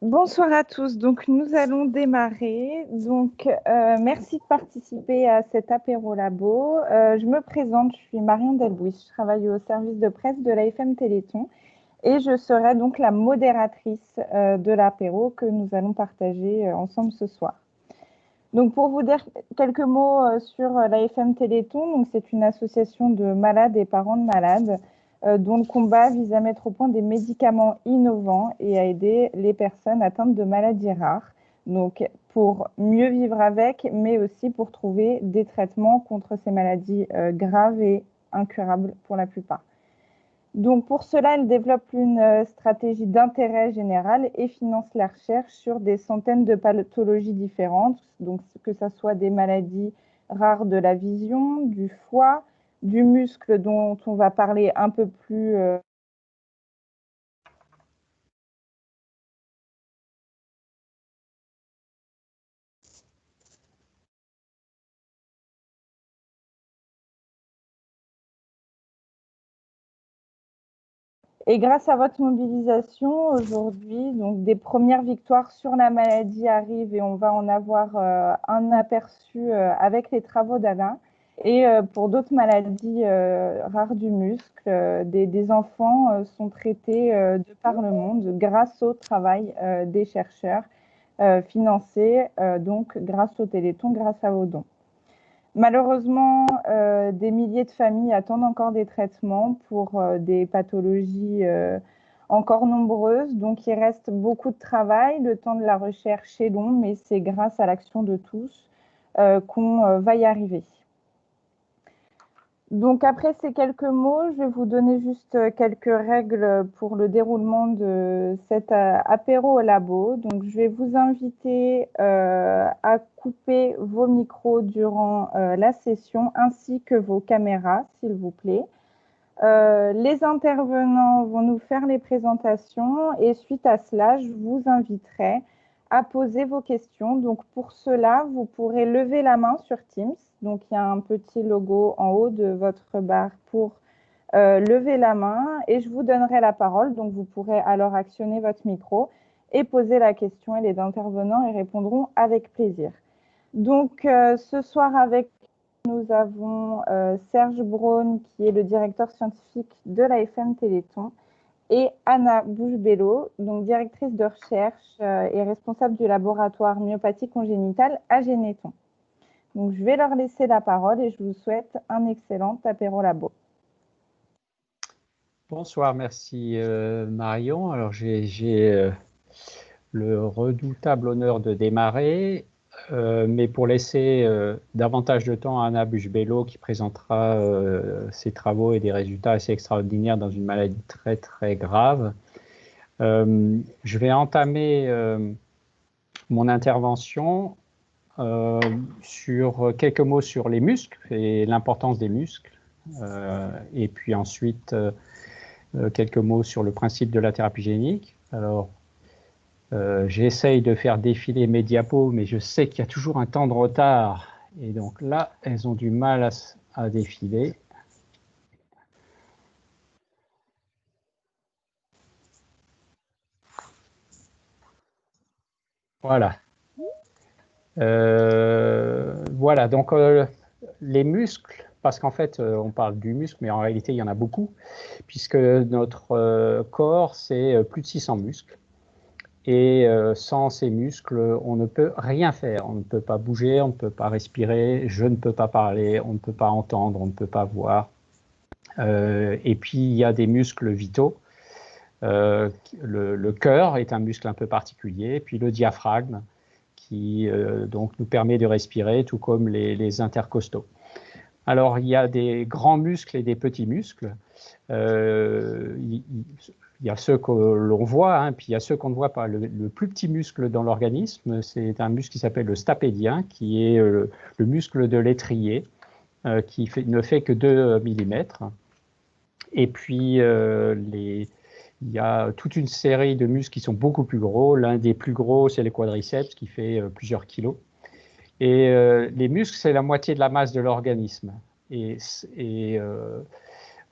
Bonsoir à tous. Donc, nous allons démarrer. Donc, merci de participer à cet apéro labo. Je me présente, je suis Marion Delbouis. Je travaille au service de presse de l'AFM Téléthon et je serai donc la modératrice de l'apéro que nous allons partager ensemble ce soir. Donc, pour vous dire quelques mots sur l'AFM Téléthon, donc c'est une association de malades et parents de malades dont le combat vise à mettre au point des médicaments innovants et à aider les personnes atteintes de maladies rares. Donc, pour mieux vivre avec, mais aussi pour trouver des traitements contre ces maladies graves et incurables pour la plupart. Donc, pour cela, elle développe une stratégie d'intérêt général et finance la recherche sur des centaines de pathologies différentes, donc que ce soit des maladies rares de la vision, du foie, du muscle dont on va parler un peu plus Et grâce à votre mobilisation aujourd'hui, donc des premières victoires sur la maladie arrivent et on va en avoir un aperçu avec les travaux d'Alain. Et pour d'autres maladies rares du muscle, des enfants sont traités de par le monde grâce au travail des chercheurs financés donc grâce au Téléthon, grâce à vos dons. Malheureusement, des milliers de familles attendent encore des traitements pour des pathologies encore nombreuses. Donc, il reste beaucoup de travail. Le temps de la recherche est long, mais c'est grâce à l'action de tous qu'on va y arriver. Donc, après ces quelques mots, je vais vous donner juste quelques règles pour le déroulement de cet apéro au labo. Donc, je vais vous inviter à couper vos micros durant la session ainsi que vos caméras, s'il vous plaît. Les intervenants vont nous faire les présentations et suite à cela, je vous inviterai à poser vos questions. Donc, pour cela, vous pourrez lever la main sur Teams. Donc, il y a un petit logo en haut de votre barre pour lever la main et je vous donnerai la parole. Donc, vous pourrez alors actionner votre micro et poser la question et les intervenants y répondront avec plaisir. Donc, ce soir avec nous avons Serge Braun, qui est le directeur scientifique de l'AFM Téléthon, et Anna Bouche-Bello, donc directrice de recherche et responsable du laboratoire myopathie congénitale à Généthon. Donc, je vais leur laisser la parole et je vous souhaite un excellent apéro labo. Bonsoir, merci Marion. Alors, j'ai le redoutable honneur de démarrer, mais pour laisser davantage de temps à Anna Bush-Bello qui présentera ses travaux et des résultats assez extraordinaires dans une maladie très très grave. Je vais entamer mon intervention sur quelques mots sur les muscles et l'importance des muscles, et puis ensuite quelques mots sur le principe de la thérapie génique. Alors, j'essaye de faire défiler mes diapos, mais je sais qu'il y a toujours un temps de retard. Et donc là, elles ont du mal à défiler. Voilà. Voilà, donc les muscles, parce qu'en fait, on parle du muscle, mais en réalité, il y en a beaucoup, puisque notre corps, c'est plus de 600 muscles. Et sans ces muscles, on ne peut rien faire. On ne peut pas bouger, on ne peut pas respirer, je ne peux pas parler, on ne peut pas entendre, on ne peut pas voir. Et puis, il y a des muscles vitaux. Le cœur est un muscle un peu particulier, puis le diaphragme, qui donc nous permet de respirer, tout comme les intercostaux. Alors, il y a des grands muscles et des petits muscles. Il y a ceux que l'on voit, hein, puis il y a ceux qu'on ne voit pas. Le plus petit muscle dans l'organisme, c'est un muscle qui s'appelle le stapédien, qui est le muscle de l'étrier, qui ne fait que 2 mm. Et puis, il y a toute une série de muscles qui sont beaucoup plus gros. L'un des plus gros, c'est le quadriceps, qui fait plusieurs kilos. Et les muscles, c'est la moitié de la masse de l'organisme. Et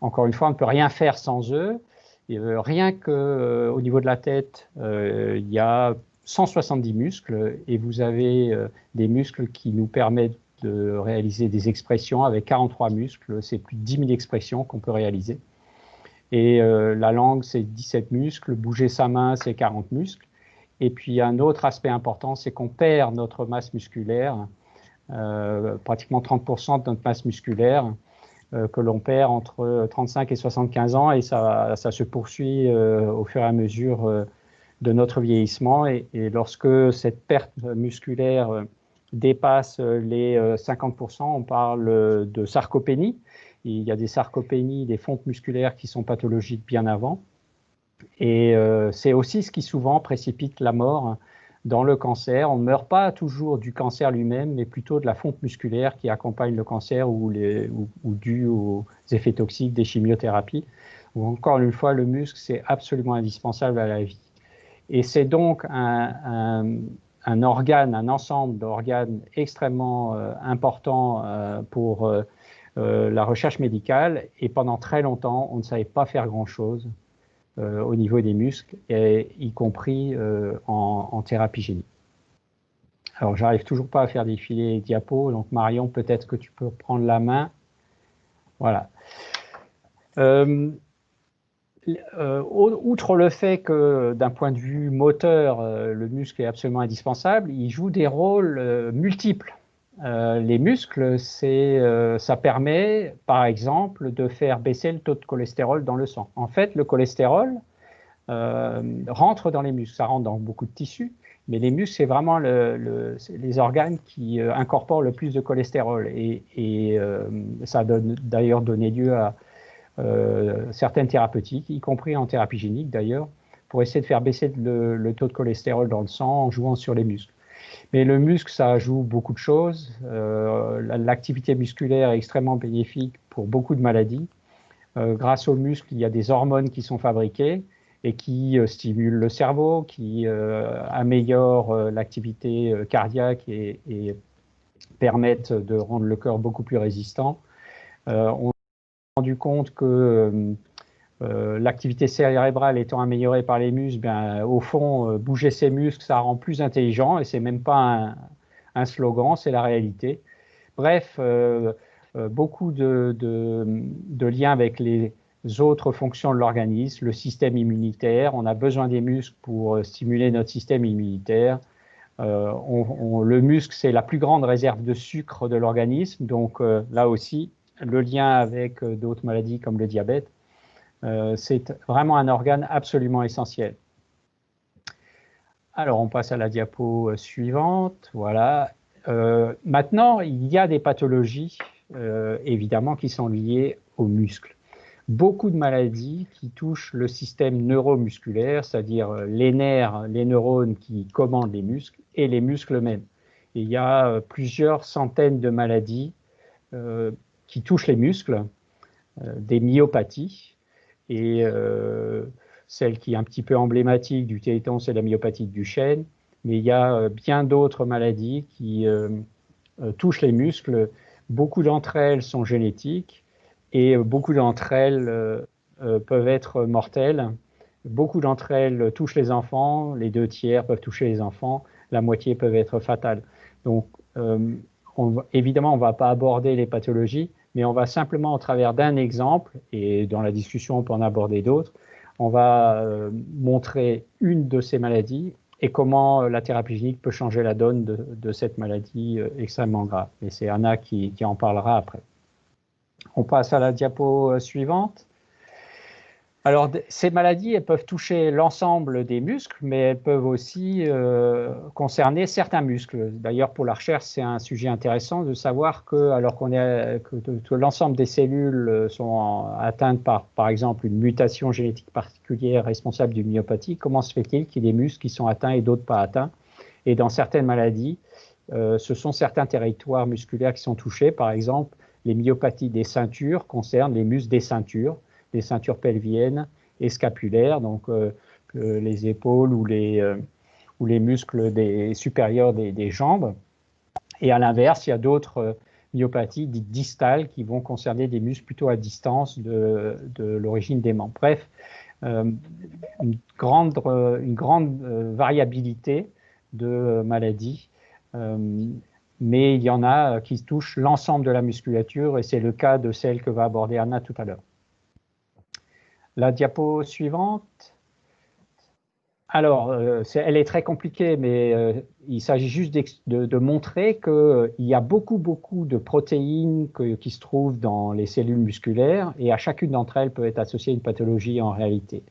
encore une fois, on ne peut rien faire sans eux. Rien qu'au niveau de la tête, il y a 170 muscles et vous avez des muscles qui nous permettent de réaliser des expressions avec 43 muscles. C'est plus de 10 000 expressions qu'on peut réaliser. Et la langue, c'est 17 muscles. Bouger sa main, c'est 40 muscles. Et puis, un autre aspect important, c'est qu'on perd notre masse musculaire, pratiquement 30% de notre masse musculaire, que l'on perd entre 35 et 75 ans, et ça se poursuit au fur et à mesure de notre vieillissement. Et lorsque cette perte musculaire dépasse les 50%, on parle de sarcopénie. Il y a des sarcopénies, des fontes musculaires qui sont pathologiques bien avant. Et c'est aussi ce qui souvent précipite la mort dans le cancer. On ne meurt pas toujours du cancer lui-même, mais plutôt de la fonte musculaire qui accompagne le cancer ou dû aux effets toxiques des chimiothérapies. Ou encore une fois, le muscle, c'est absolument indispensable à la vie. Et c'est donc un organe, un ensemble d'organes extrêmement important pour la recherche médicale. Et pendant très longtemps, on ne savait pas faire grand-chose au niveau des muscles, y compris en thérapie génique. Alors, j'arrive toujours pas à faire défiler les diapos, donc Marion, peut-être que tu peux prendre la main. Voilà. Outre le fait que d'un point de vue moteur, le muscle est absolument indispensable, il joue des rôles multiples. Les muscles, ça permet, par exemple, de faire baisser le taux de cholestérol dans le sang. En fait, le cholestérol rentre dans les muscles, ça rentre dans beaucoup de tissus, mais les muscles, c'est vraiment les organes qui incorporent le plus de cholestérol. Et ça a d'ailleurs donné lieu à certaines thérapeutiques, y compris en thérapie génique d'ailleurs, pour essayer de faire baisser le taux de cholestérol dans le sang en jouant sur les muscles. Mais le muscle, ça joue beaucoup de choses. L'activité musculaire est extrêmement bénéfique pour beaucoup de maladies. Grâce aux muscles, il y a des hormones qui sont fabriquées et qui stimulent le cerveau, qui améliorent l'activité cardiaque et permettent de rendre le cœur beaucoup plus résistant. On s'est rendu compte que l'activité cérébrale étant améliorée par les muscles, bien, au fond, bouger ses muscles, ça rend plus intelligent, et c'est même pas un slogan, c'est la réalité. Bref, beaucoup de liens avec les autres fonctions de l'organisme, le système immunitaire. On a besoin des muscles pour stimuler notre système immunitaire. Le muscle, c'est la plus grande réserve de sucre de l'organisme, donc là aussi, le lien avec d'autres maladies comme le diabète. C'est vraiment un organe absolument essentiel. Alors, on passe à la diapo suivante. Voilà. Maintenant, il y a des pathologies, évidemment, qui sont liées aux muscles. Beaucoup de maladies qui touchent le système neuromusculaire, c'est-à-dire les nerfs, les neurones qui commandent les muscles, et les muscles eux-mêmes. Il y a plusieurs centaines de maladies qui touchent les muscles, des myopathies. Et celle qui est un petit peu emblématique du téton, c'est la myopathie de Duchenne. Mais il y a bien d'autres maladies qui touchent les muscles. Beaucoup d'entre elles sont génétiques et beaucoup d'entre elles peuvent être mortelles. Beaucoup d'entre elles touchent les enfants, les 2/3 peuvent toucher les enfants, la moitié peuvent être fatales. Donc, évidemment, on ne va pas aborder les pathologies, mais on va simplement, au travers d'un exemple, et dans la discussion on peut en aborder d'autres, on va montrer une de ces maladies et comment la thérapie génique peut changer la donne de cette maladie extrêmement grave. Et c'est Anna qui en parlera après. On passe à la diapo suivante. Alors, ces maladies, elles peuvent toucher l'ensemble des muscles, mais elles peuvent aussi concerner certains muscles. D'ailleurs, pour la recherche, c'est un sujet intéressant de savoir que, alors que l'ensemble des cellules sont atteintes par exemple, une mutation génétique particulière responsable d'une myopathie, comment se fait-il qu'il y ait des muscles qui sont atteints et d'autres pas atteints? Et dans certaines maladies, ce sont certains territoires musculaires qui sont touchés. Par exemple, les myopathies des ceintures concernent les muscles des ceintures pelviennes et scapulaires, donc les épaules ou les muscles supérieurs des jambes. Et à l'inverse, il y a d'autres myopathies dites distales qui vont concerner des muscles plutôt à distance de l'origine des membres. Bref, une grande variabilité de maladies, mais il y en a qui touchent l'ensemble de la musculature, et c'est le cas de celle que va aborder Anna tout à l'heure. La diapo suivante. Alors, elle est très compliquée, mais il s'agit juste de montrer qu'il y a beaucoup de protéines qui se trouvent dans les cellules musculaires, et à chacune d'entre elles peut être associée une pathologie en réalité.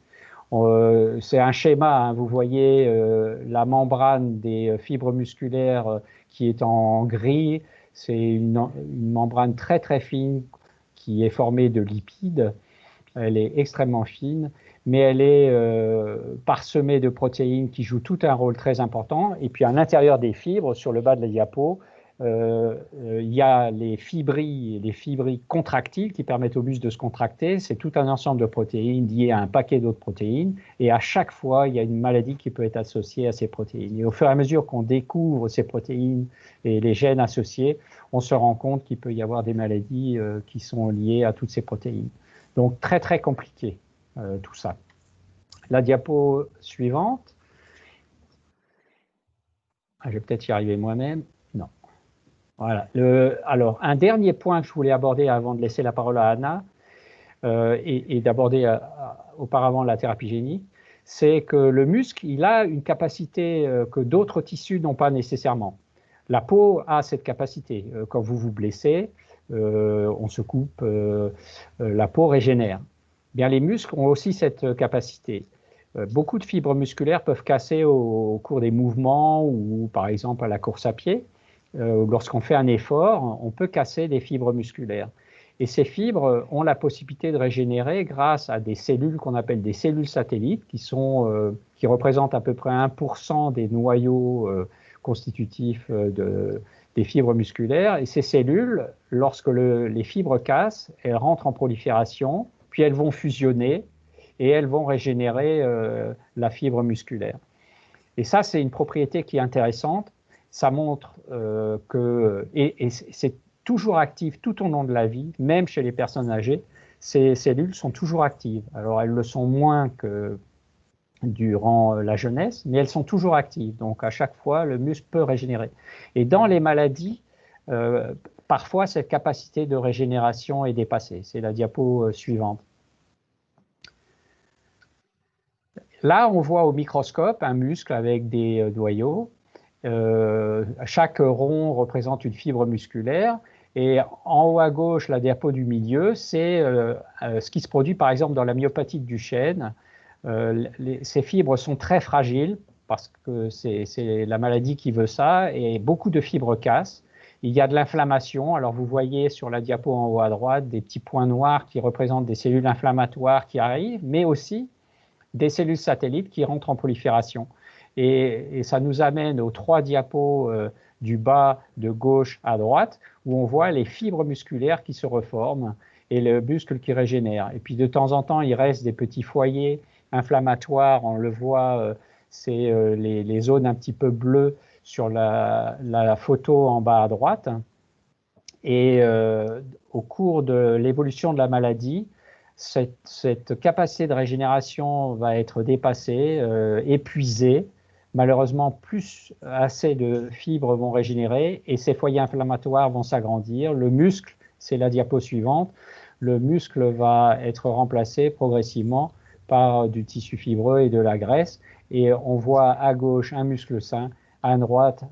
C'est un schéma, hein, vous voyez la membrane des fibres musculaires qui est en gris, c'est une membrane très fine qui est formée de lipides, elle est extrêmement fine, mais elle est parsemée de protéines qui jouent tout un rôle très important. Et puis à l'intérieur des fibres, sur le bas de la diapo, il y a les fibrilles contractiles qui permettent au muscle de se contracter. C'est tout un ensemble de protéines liées à un paquet d'autres protéines. Et à chaque fois, il y a une maladie qui peut être associée à ces protéines. Et au fur et à mesure qu'on découvre ces protéines et les gènes associés, on se rend compte qu'il peut y avoir des maladies qui sont liées à toutes ces protéines. Donc très compliqué tout ça. La diapo suivante. Je vais peut-être y arriver moi-même. Non. Voilà. Alors, un dernier point que je voulais aborder avant de laisser la parole à Anna et d'aborder auparavant la thérapie génique, c'est que le muscle, il a une capacité que d'autres tissus n'ont pas nécessairement. La peau a cette capacité. Quand vous vous blessez, on se coupe, la peau régénère. Bien, les muscles ont aussi cette capacité. Beaucoup de fibres musculaires peuvent casser au cours des mouvements ou par exemple à la course à pied. Lorsqu'on fait un effort, on peut casser des fibres musculaires. Et ces fibres ont la possibilité de régénérer grâce à des cellules qu'on appelle des cellules satellites qui représentent à peu près 1% des noyaux constitutifs des fibres musculaires. Et ces cellules, lorsque les fibres cassent, elles rentrent en prolifération, puis elles vont fusionner et elles vont régénérer la fibre musculaire. Et ça, c'est une propriété qui est intéressante. Ça montre et c'est toujours actif tout au long de la vie, même chez les personnes âgées, ces cellules sont toujours actives. Alors, elles le sont moins que durant la jeunesse, mais elles sont toujours actives. Donc, à chaque fois, le muscle peut régénérer. Et dans les maladies, parfois, cette capacité de régénération est dépassée. C'est la diapo suivante. Là, on voit au microscope un muscle avec des noyaux. Chaque rond représente une fibre musculaire. Et en haut à gauche, la diapo du milieu, c'est ce qui se produit par exemple dans la myopathie de Duchenne. Ces fibres sont très fragiles parce que c'est la maladie qui veut ça, et beaucoup de fibres cassent. Il y a de l'inflammation. Alors vous voyez sur la diapo en haut à droite des petits points noirs qui représentent des cellules inflammatoires qui arrivent, mais aussi des cellules satellites qui rentrent en prolifération. Et ça nous amène aux 3 diapos du bas de gauche à droite, où on voit les fibres musculaires qui se reforment et le muscle qui régénère. Et puis de temps en temps, il reste des petits foyers inflammatoires. On le voit, c'est les zones un petit peu bleues sur la photo en bas à droite. Et au cours de l'évolution de la maladie, cette capacité de régénération va être dépassée, épuisée. Malheureusement, plus assez de fibres vont régénérer et ces foyers inflammatoires vont s'agrandir. Le muscle, c'est la diapo suivante, le muscle va être remplacé progressivement par du tissu fibreux et de la graisse. Et on voit à gauche un muscle sain, à droite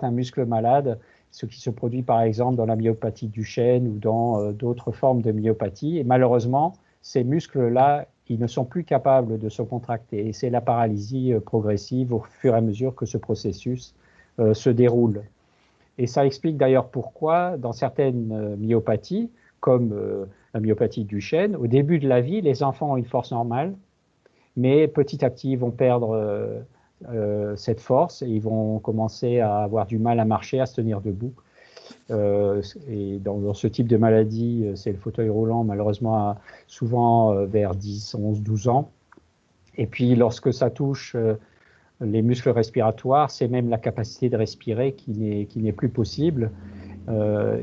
un muscle malade, ce qui se produit par exemple dans la myopathie de Duchenne ou dans d'autres formes de myopathie. Et malheureusement, ces muscles-là, ils ne sont plus capables de se contracter. Et c'est la paralysie progressive au fur et à mesure que ce processus se déroule. Et ça explique d'ailleurs pourquoi, dans certaines myopathies, comme la myopathie de Duchenne, au début de la vie, les enfants ont une force normale, mais petit à petit, ils vont perdre cette force et ils vont commencer à avoir du mal à marcher, à se tenir debout. Et dans ce type de maladie, c'est le fauteuil roulant, malheureusement, souvent vers 10, 11, 12 ans. Et puis, lorsque ça touche les muscles respiratoires, c'est même la capacité de respirer qui n'est plus possible.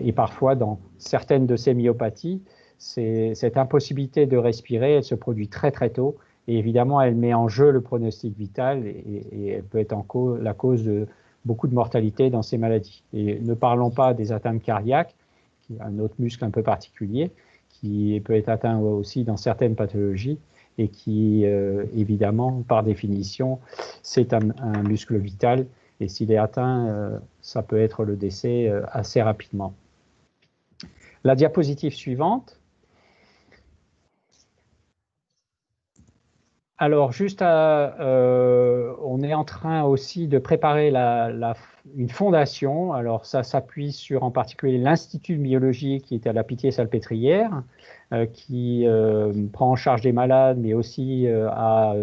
Et parfois, dans certaines de ces myopathies, cette impossibilité de respirer, elle se produit très tôt. Et évidemment, elle met en jeu le pronostic vital et elle peut être la cause de beaucoup de mortalité dans ces maladies. Et ne parlons pas des atteintes cardiaques, qui est un autre muscle un peu particulier, qui peut être atteint aussi dans certaines pathologies et qui, évidemment, par définition, c'est un muscle vital. Et s'il est atteint, ça peut être le décès assez rapidement. La diapositive suivante. Alors, on est en train aussi de préparer une fondation. Alors, ça s'appuie sur en particulier l'Institut de biologie qui est à la Pitié-Salpêtrière, qui prend en charge des malades, mais aussi a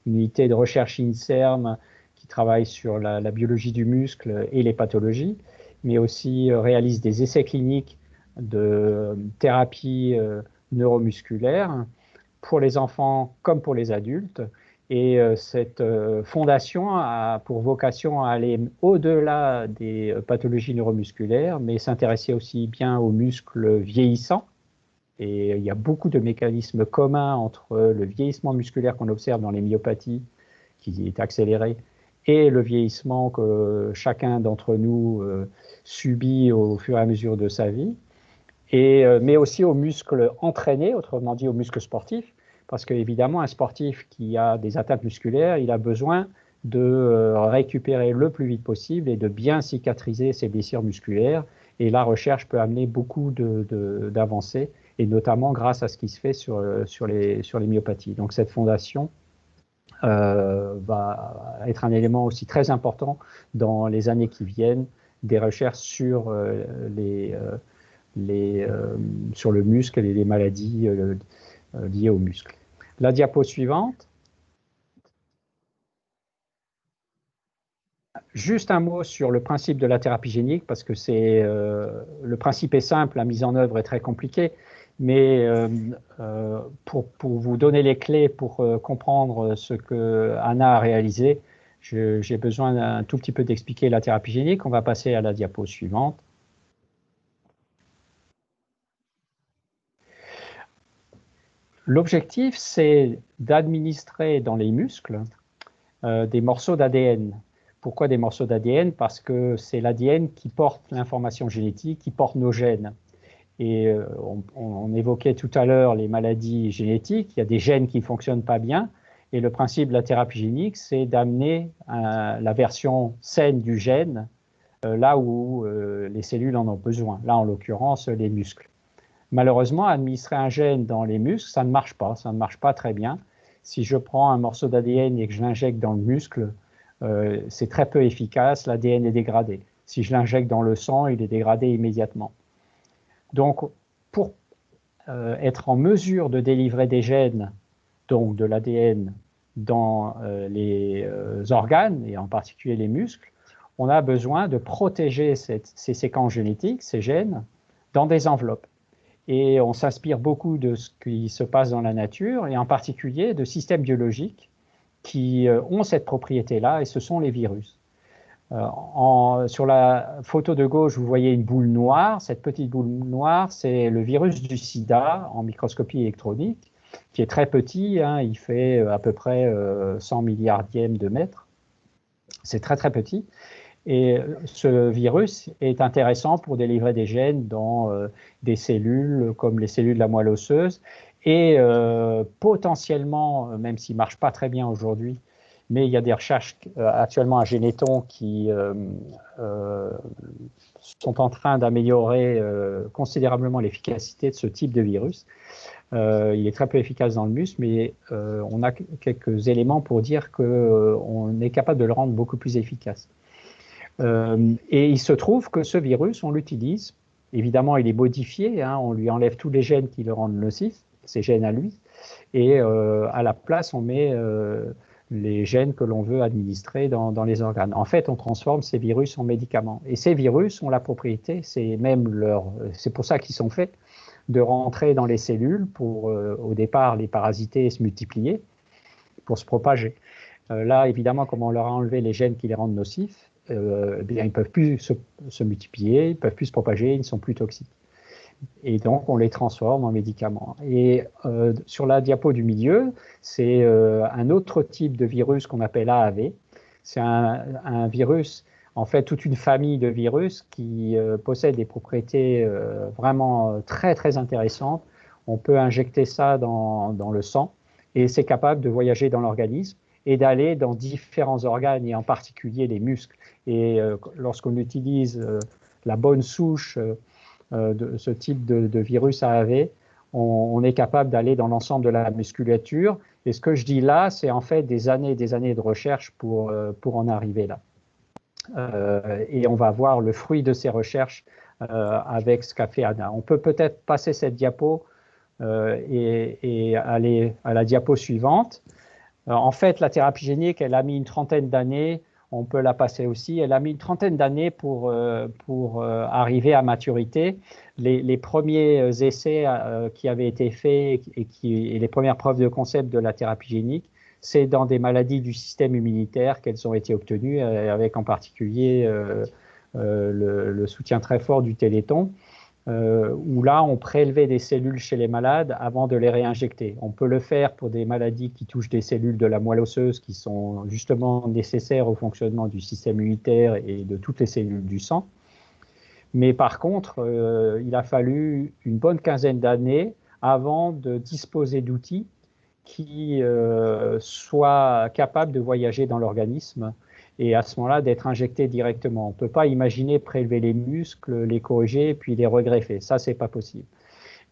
une unité de recherche INSERM qui travaille sur la biologie du muscle et les pathologies, mais aussi réalise des essais cliniques de thérapie neuromusculaire pour les enfants comme pour les adultes. Et cette fondation a pour vocation à aller au-delà des pathologies neuromusculaires, mais s'intéresser aussi bien aux muscles vieillissants. Et il y a beaucoup de mécanismes communs entre le vieillissement musculaire qu'on observe dans les myopathies, qui est accéléré, et le vieillissement que chacun d'entre nous subit au fur et à mesure de sa vie. Mais aussi aux muscles entraînés, autrement dit aux muscles sportifs, parce qu'évidemment, un sportif qui a des atteintes musculaires, il a besoin de récupérer le plus vite possible et de bien cicatriser ses blessures musculaires. Et la recherche peut amener beaucoup d'avancées, et notamment grâce à ce qui se fait sur les myopathies. Donc cette fondation va être un élément aussi très important dans les années qui viennent, des recherches sur sur le muscle et les maladies liées au muscle. La diapo suivante. Juste un mot sur le principe de la thérapie génique, parce que le principe est simple, la mise en œuvre est très compliquée, mais pour vous donner les clés pour comprendre ce que Anna a réalisé, j'ai besoin d'un tout petit peu d'expliquer la thérapie génique. On va passer à la diapo suivante. L'objectif, c'est d'administrer dans les muscles des morceaux d'ADN. Pourquoi des morceaux d'ADN? Parce que c'est l'ADN qui porte l'information génétique, qui porte nos gènes. Et on évoquait tout à l'heure les maladies génétiques. Il y a des gènes qui ne fonctionnent pas bien. Et le principe de la thérapie génique, c'est d'amener la version saine du gène là où les cellules en ont besoin. Là, en l'occurrence, les muscles. Malheureusement, administrer un gène dans les muscles, ça ne marche pas très bien. Si je prends un morceau d'ADN et que je l'injecte dans le muscle, c'est très peu efficace, l'ADN est dégradé. Si je l'injecte dans le sang, il est dégradé immédiatement. Donc, pour être en mesure de délivrer des gènes, donc de l'ADN, dans les organes, et en particulier les muscles, on a besoin de protéger ces séquences génétiques, ces gènes, dans des enveloppes. Et on s'inspire beaucoup de ce qui se passe dans la nature, et en particulier de systèmes biologiques qui ont cette propriété-là, et ce sont les virus. Sur la photo de gauche, vous voyez une boule noire. Cette petite boule noire, c'est le virus du sida en microscopie électronique, qui est très petit, hein, il fait à peu près 100 milliardièmes de mètre. C'est très très petit. Et ce virus est intéressant pour délivrer des gènes dans des cellules comme les cellules de la moelle osseuse et potentiellement, même s'il ne marche pas très bien aujourd'hui, mais il y a des recherches actuellement à Généton qui sont en train d'améliorer considérablement l'efficacité de ce type de virus. Il est très peu efficace dans le muscle, mais on a quelques éléments pour dire qu'on est capable de le rendre beaucoup plus efficace. Et il se trouve que ce virus, on l'utilise. Évidemment, il est modifié, hein, on lui enlève tous les gènes qui le rendent nocif, ces gènes à lui, et à la place, on met les gènes que l'on veut administrer dans les organes. En fait, on transforme ces virus en médicaments. Et ces virus ont la propriété, c'est pour ça qu'ils sont faits, de rentrer dans les cellules pour, au départ, les parasiter et se multiplier, pour se propager. Là, évidemment, comme on leur a enlevé les gènes qui les rendent nocifs, bien, ils ne peuvent plus se multiplier, ils ne peuvent plus se propager, ils ne sont plus toxiques. Et donc, on les transforme en médicaments. Et sur la diapo du milieu, c'est un autre type de virus qu'on appelle AAV. C'est un virus, en fait, toute une famille de virus qui possèdent des propriétés vraiment très, très intéressantes. On peut injecter ça dans le sang et c'est capable de voyager dans l'organisme et d'aller dans différents organes, et en particulier les muscles. Et lorsqu'on utilise la bonne souche de ce type de virus AAV, on est capable d'aller dans l'ensemble de la musculature. Et ce que je dis là, c'est en fait des années de recherche pour en arriver là. Et on va voir le fruit de ces recherches avec ce qu'a fait Anna. On peut peut-être passer cette diapo et aller à la diapo suivante. En fait, la thérapie génique, elle a mis une trentaine d'années. On peut la passer aussi. Elle a mis une trentaine d'années pour arriver à maturité. Les premiers essais qui avaient été faits et les premières preuves de concept de la thérapie génique, c'est dans des maladies du système immunitaire qu'elles ont été obtenues, avec en particulier le soutien très fort du Téléthon, où là, on prélevait des cellules chez les malades avant de les réinjecter. On peut le faire pour des maladies qui touchent des cellules de la moelle osseuse qui sont justement nécessaires au fonctionnement du système immunitaire et de toutes les cellules du sang. Mais par contre, il a fallu une bonne quinzaine d'années avant de disposer d'outils qui soient capables de voyager dans l'organisme et à ce moment-là d'être injectés directement. On ne peut pas imaginer prélever les muscles, les corriger puis les regreffer. Ça, c'est pas possible.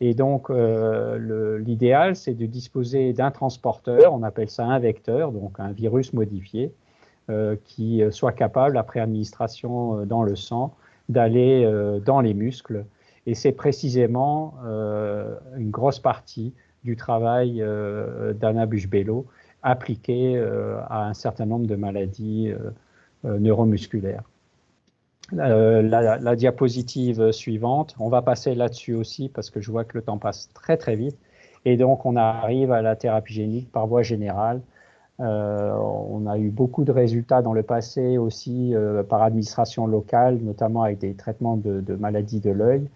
Et donc, l'idéal, c'est de disposer d'un transporteur, on appelle ça un vecteur, donc un virus modifié, qui soit capable, après administration dans le sang, d'aller dans les muscles. Et c'est précisément une grosse partie du travail d'Anna Busch-Bello appliqué à un certain nombre de maladies neuromusculaires. La diapositive suivante, on va passer là-dessus aussi parce que je vois que le temps passe très très vite. Et donc on arrive à la thérapie génique par voie générale. On a eu beaucoup de résultats dans le passé aussi par administration locale, notamment avec des traitements de maladies de l'œil.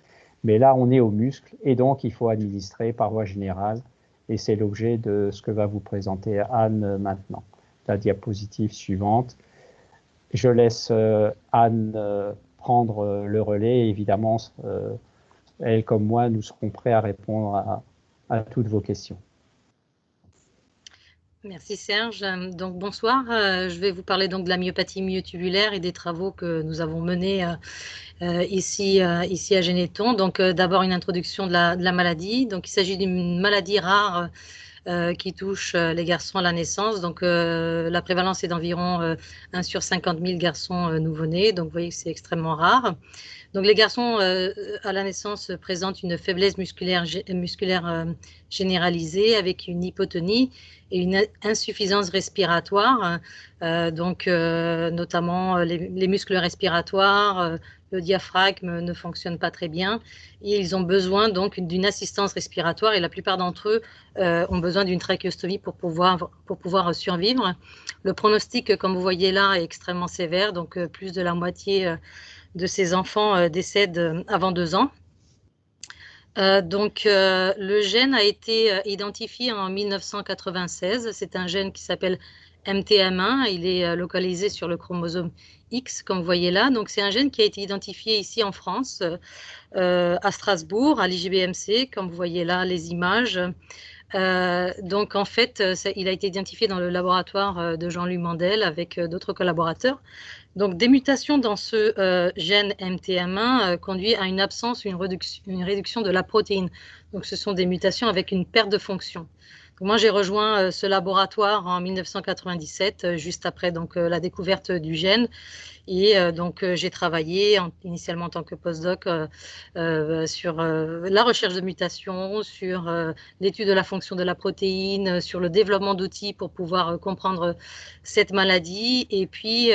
Mais là, on est aux muscles et donc il faut administrer par voie générale. Et c'est l'objet de ce que va vous présenter Anne maintenant. La diapositive suivante. Je laisse Anne prendre le relais. Et évidemment, elle comme moi, nous serons prêts à répondre à toutes vos questions. Merci Serge. Donc bonsoir, je vais vous parler donc de la myopathie myotubulaire et des travaux que nous avons menés ici à Genneton. Donc d'abord une introduction de la maladie. Donc il s'agit d'une maladie rare qui touche les garçons à la naissance. Donc la prévalence est d'environ 1 sur 50 000 garçons nouveau-nés. Donc vous voyez que c'est extrêmement rare. Donc les garçons à la naissance présentent une faiblesse musculaire généralisée avec une hypotonie et une insuffisance respiratoire, notamment les muscles respiratoires, le diaphragme ne fonctionne pas très bien et ils ont besoin donc d'une assistance respiratoire et la plupart d'entre eux ont besoin d'une trachéostomie pour pouvoir survivre. Le pronostic, comme vous voyez là, est extrêmement sévère, donc plus de la moitié de ces enfants décèdent avant 2 ans. Le gène a été identifié en 1996. C'est un gène qui s'appelle MTM1. Il est localisé sur le chromosome X, comme vous voyez là. Donc, c'est un gène qui a été identifié ici en France, à Strasbourg, à l'IJBMC, comme vous voyez là les images. Donc, en fait, il a été identifié dans le laboratoire de Jean-Louis Mandel avec d'autres collaborateurs. Donc, des mutations dans ce gène MTM1 conduit à une absence ou une réduction de la protéine. Donc, ce sont des mutations avec une perte de fonction. Donc, moi, j'ai rejoint ce laboratoire en 1997, juste après la découverte du gène. Et j'ai travaillé initialement en tant que postdoc sur la recherche de mutations, sur l'étude de la fonction de la protéine, sur le développement d'outils pour pouvoir comprendre cette maladie. Et puis,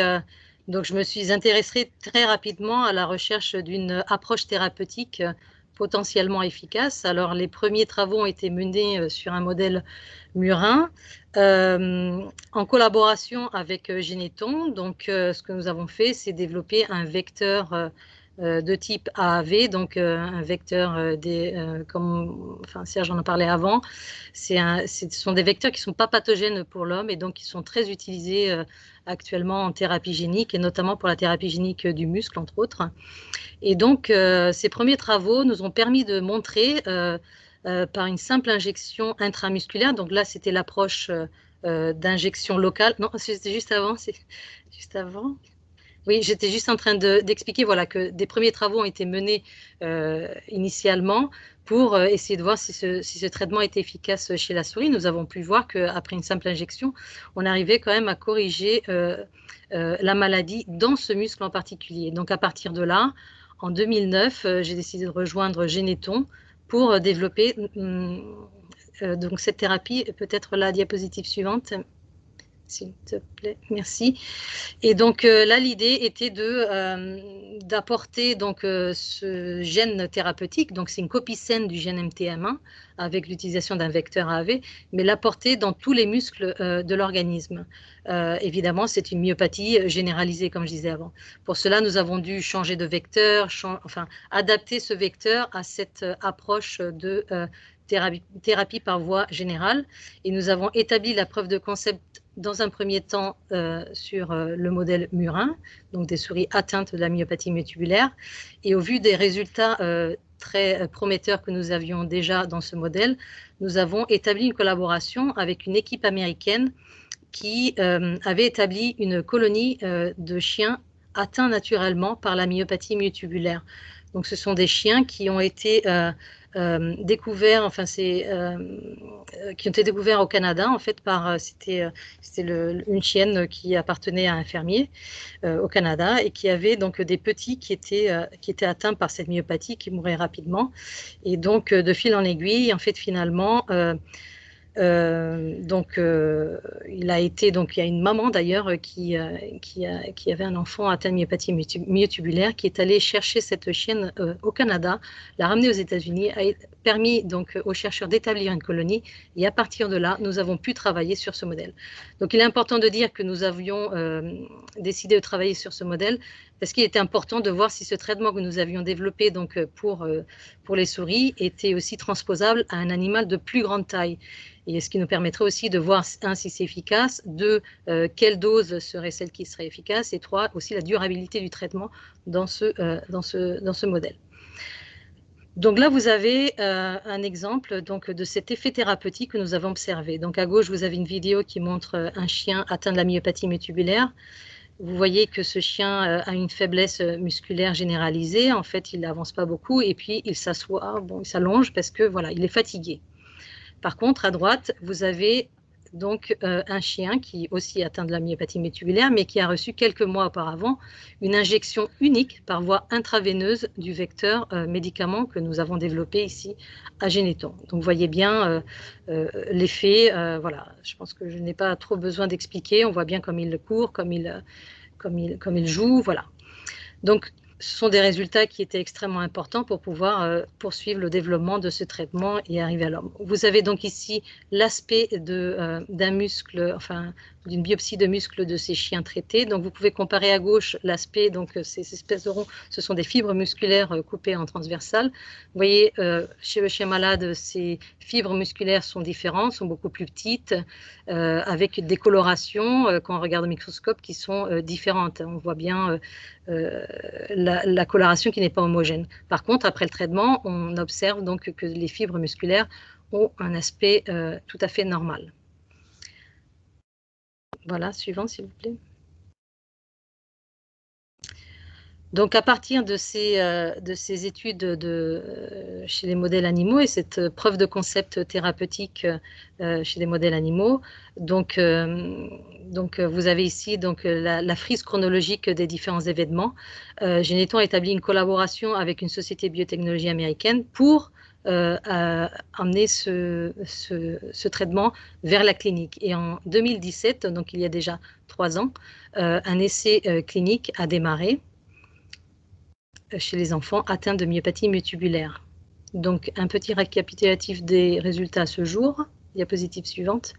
donc, je me suis intéressée très rapidement à la recherche d'une approche thérapeutique potentiellement efficace. Alors, les premiers travaux ont été menés sur un modèle murin en collaboration avec Genneton. Donc, ce que nous avons fait, c'est développer un vecteur de type AAV, donc un vecteur comme Serge en a parlé avant. Ce sont des vecteurs qui ne sont pas pathogènes pour l'homme et donc qui sont très utilisés actuellement en thérapie génique et notamment pour la thérapie génique du muscle, entre autres. Et donc, ces premiers travaux nous ont permis de montrer par une simple injection intramusculaire, donc là c'était l'approche d'injection locale. Non, c'était juste avant. Juste avant. Oui, j'étais juste en train d'expliquer voilà, que des premiers travaux ont été menés initialement pour essayer de voir si ce traitement était efficace chez la souris. Nous avons pu voir qu'après une simple injection, on arrivait quand même à corriger la maladie dans ce muscle en particulier. Donc à partir de là, en 2009, j'ai décidé de rejoindre Généton pour développer donc cette thérapie. Peut-être la diapositive suivante, s'il te plaît. Merci. Et donc là, l'idée était d'apporter donc ce gène thérapeutique. Donc c'est une copie saine du gène MTM1 avec l'utilisation d'un vecteur AAV, mais l'apporter dans tous les muscles de l'organisme. Évidemment, c'est une myopathie généralisée, comme je disais avant. Pour cela, nous avons dû changer de vecteur, adapter ce vecteur à cette approche de thérapie par voie générale. Et nous avons établi la preuve de concept dans un premier temps sur le modèle murin, donc des souris atteintes de la myopathie myotubulaire. Et au vu des résultats très prometteurs que nous avions déjà dans ce modèle, nous avons établi une collaboration avec une équipe américaine qui avait établi une colonie de chiens atteints naturellement par la myopathie myotubulaire. Donc ce sont des chiens qui ont été découverts, qui ont été découverts au Canada en fait par c'était une chienne qui appartenait à un fermier au Canada et qui avait donc des petits qui étaient atteints par cette myopathie, qui mouraient rapidement. Et donc de fil en aiguille, en fait finalement il y a une maman d'ailleurs qui avait un enfant atteint de myopathie myotubulaire qui est allée chercher cette chienne au Canada, l'a ramenée aux États-Unis, a permis donc aux chercheurs d'établir une colonie et à partir de là, nous avons pu travailler sur ce modèle. Donc il est important de dire que nous avions décidé de travailler sur ce modèle parce qu'il était important de voir si ce traitement que nous avions développé donc pour les souris était aussi transposable à un animal de plus grande taille. Et ce qui nous permettrait aussi de voir, un, si c'est efficace, deux, quelle dose serait celle qui serait efficace, et trois, aussi la durabilité du traitement dans ce modèle. Donc là, vous avez un exemple donc, de cet effet thérapeutique que nous avons observé. Donc à gauche, vous avez une vidéo qui montre un chien atteint de la myopathie myotubulaire. Vous voyez que ce chien a une faiblesse musculaire généralisée. En fait, il n'avance pas beaucoup et puis il s'assoit, il s'allonge parce que voilà, il est fatigué. Par contre, à droite, vous avez donc un chien qui aussi atteint de la myopathie myotubulaire, mais qui a reçu quelques mois auparavant une injection unique par voie intraveineuse du vecteur médicament que nous avons développé ici à Généton. Donc, vous voyez bien l'effet. Voilà, je pense que je n'ai pas trop besoin d'expliquer. On voit bien comme il court, comme il joue. Voilà. Donc, ce sont des résultats qui étaient extrêmement importants pour pouvoir poursuivre le développement de ce traitement et arriver à l'homme. Vous avez donc ici l'aspect d'un muscle, d'une biopsie de muscle de ces chiens traités. Donc, vous pouvez comparer à gauche l'aspect, donc ces espèces de ronds, ce sont des fibres musculaires coupées en transversale. Vous voyez, chez le chien malade, ces fibres musculaires sont différentes, sont beaucoup plus petites, avec des colorations, quand on regarde au microscope, qui sont différentes. On voit bien la coloration qui n'est pas homogène. Par contre, après le traitement, on observe donc que les fibres musculaires ont un aspect tout à fait normal. Voilà, suivant s'il vous plaît. Donc, à partir de ces études chez les modèles animaux et cette preuve de concept thérapeutique chez les modèles animaux, donc vous avez ici donc, la frise chronologique des différents événements. Généton a établi une collaboration avec une société de biotechnologie américaine pour amener ce traitement vers la clinique. Et en 2017, donc il y a déjà 3 ans, un essai clinique a démarré chez les enfants atteints de myopathie myotubulaire. Donc, un petit récapitulatif des résultats à ce jour. Diapositive suivante.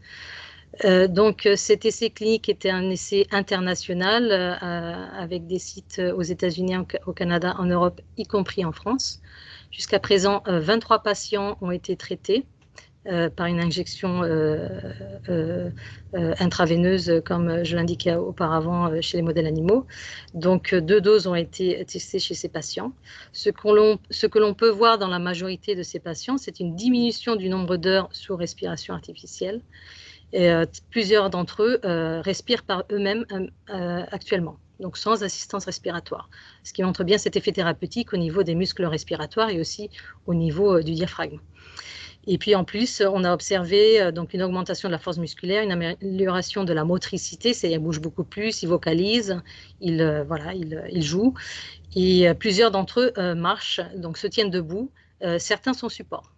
Donc cet essai clinique était un essai international avec des sites aux États-Unis, au Canada, en Europe, y compris en France. Jusqu'à présent, 23 patients ont été traités par une injection intraveineuse, comme je l'indiquais auparavant chez les modèles animaux. Donc 2 doses ont été testées chez ces patients. Ce que l'on peut voir dans la majorité de ces patients, c'est une diminution du nombre d'heures sous respiration artificielle. Et plusieurs d'entre eux respirent par eux-mêmes actuellement, donc sans assistance respiratoire, ce qui montre bien cet effet thérapeutique au niveau des muscles respiratoires et aussi au niveau du diaphragme. Et puis en plus, on a observé donc une augmentation de la force musculaire, une amélioration de la motricité, c'est-à-dire qu'ils bougent beaucoup plus, ils vocalisent, ils jouent, et plusieurs d'entre eux marchent, donc se tiennent debout, certains sont supports.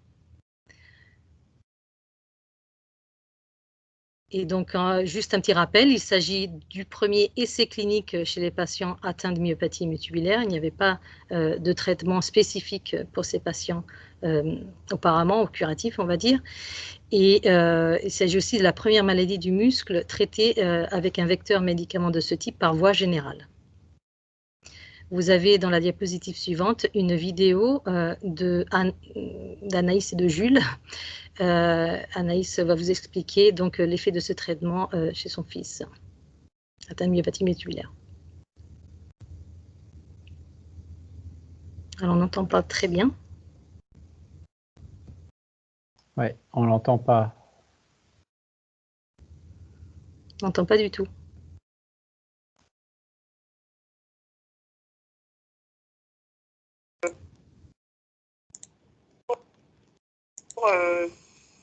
Et donc, juste un petit rappel, il s'agit du premier essai clinique chez les patients atteints de myopathie hémotubulaire. Il n'y avait pas de traitement spécifique pour ces patients auparavant, au curatif, on va dire. Et il s'agit aussi de la première maladie du muscle traitée avec un vecteur médicament de ce type par voie générale. Vous avez dans la diapositive suivante une vidéo d'Anaïs et de Jules. Anaïs va vous expliquer donc l'effet de ce traitement chez son fils atteint de myopathie hémotubulaire. Alors on n'entend pas très bien. Oui, on l'entend pas. On n'entend pas du tout.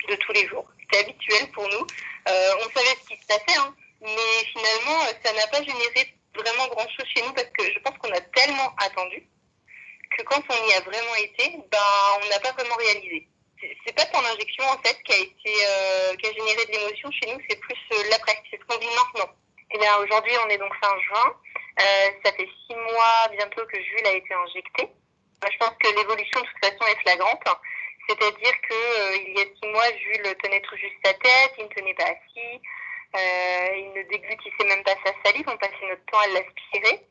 De tous les jours. C'était habituel pour nous. On savait ce qui se passait, hein, mais finalement, ça n'a pas généré vraiment grand-chose chez nous parce que je pense qu'on a tellement attendu que quand on y a vraiment été, on n'a pas vraiment réalisé. C'est pas ton injection en fait qui a généré de l'émotion chez nous, c'est plus l'après, c'est ce qu'on vit maintenant. Et bien aujourd'hui, on est donc fin juin. Ça fait 6 mois bientôt que Jules a été injecté. Je pense que l'évolution de toute façon est flagrante. C'est-à-dire qu'il y a 6 mois, Jules tenait tout juste sa tête, il ne tenait pas assis, il ne déglutissait même pas sa salive, on passait notre temps à l'aspirer.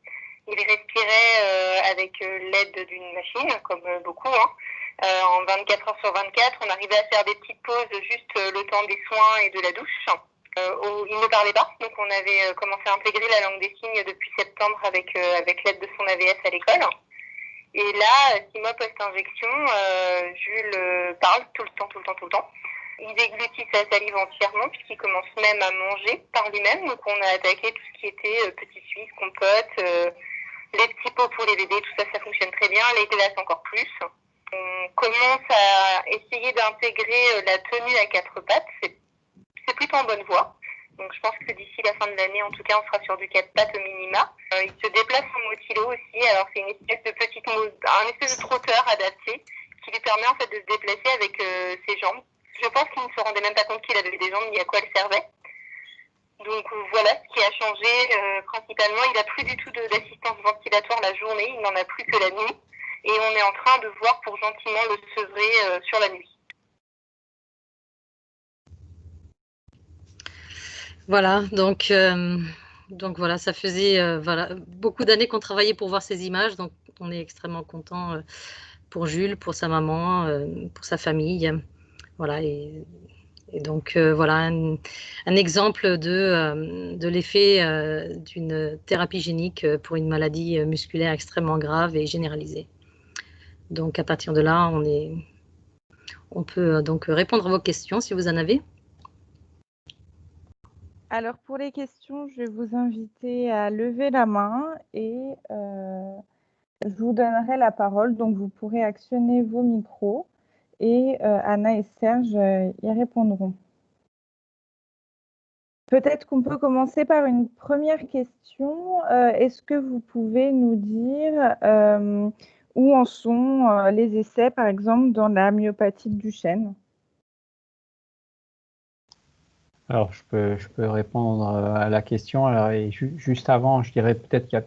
Il respirait avec l'aide d'une machine, comme beaucoup, hein. En 24 heures sur 24, on arrivait à faire des petites pauses, juste le temps des soins et de la douche. Il ne parlait pas, donc on avait commencé à intégrer la langue des signes depuis septembre avec l'aide de son AVS à l'école. Et là, 6 mois post-injection, Jules parle tout le temps. Il déglutit sa salive entièrement puisqu'il commence même à manger par lui-même. Donc on a attaqué tout ce qui était petits suisses, compotes, les petits pots pour les bébés, tout ça, ça fonctionne très bien. Les glaces encore plus. On commence à essayer d'intégrer la tenue à 4 pattes. C'est plutôt en bonne voie. Donc je pense que d'ici la fin de l'année, en tout cas, on sera sur du 4 pattes au minima. Il se déplace en motilo aussi. Alors c'est un espèce de trotteur adapté qui lui permet en fait de se déplacer avec ses jambes. Je pense qu'il ne se rendait même pas compte qu'il avait des jambes ni à quoi elles servaient. Donc voilà ce qui a changé principalement. Il n'a plus du tout d'assistance ventilatoire la journée, il n'en a plus que la nuit. Et on est en train de voir pour gentiment le sevrer sur la nuit. Voilà, donc voilà, ça faisait beaucoup d'années qu'on travaillait pour voir ces images, donc on est extrêmement content pour Jules, pour sa maman, pour sa famille. Voilà, et donc voilà un exemple de l'effet d'une thérapie génique pour une maladie musculaire extrêmement grave et généralisée. Donc à partir de là, on peut donc répondre à vos questions si vous en avez. Alors pour les questions, je vais vous inviter à lever la main et je vous donnerai la parole. Donc vous pourrez actionner vos micros et Anna et Serge y répondront. Peut-être qu'on peut commencer par une première question. Est-ce que vous pouvez nous dire où en sont les essais, par exemple, dans la myopathie de Duchenne ? Alors, je peux répondre à la question. Alors, et juste avant, je dirais peut-être qu'il y a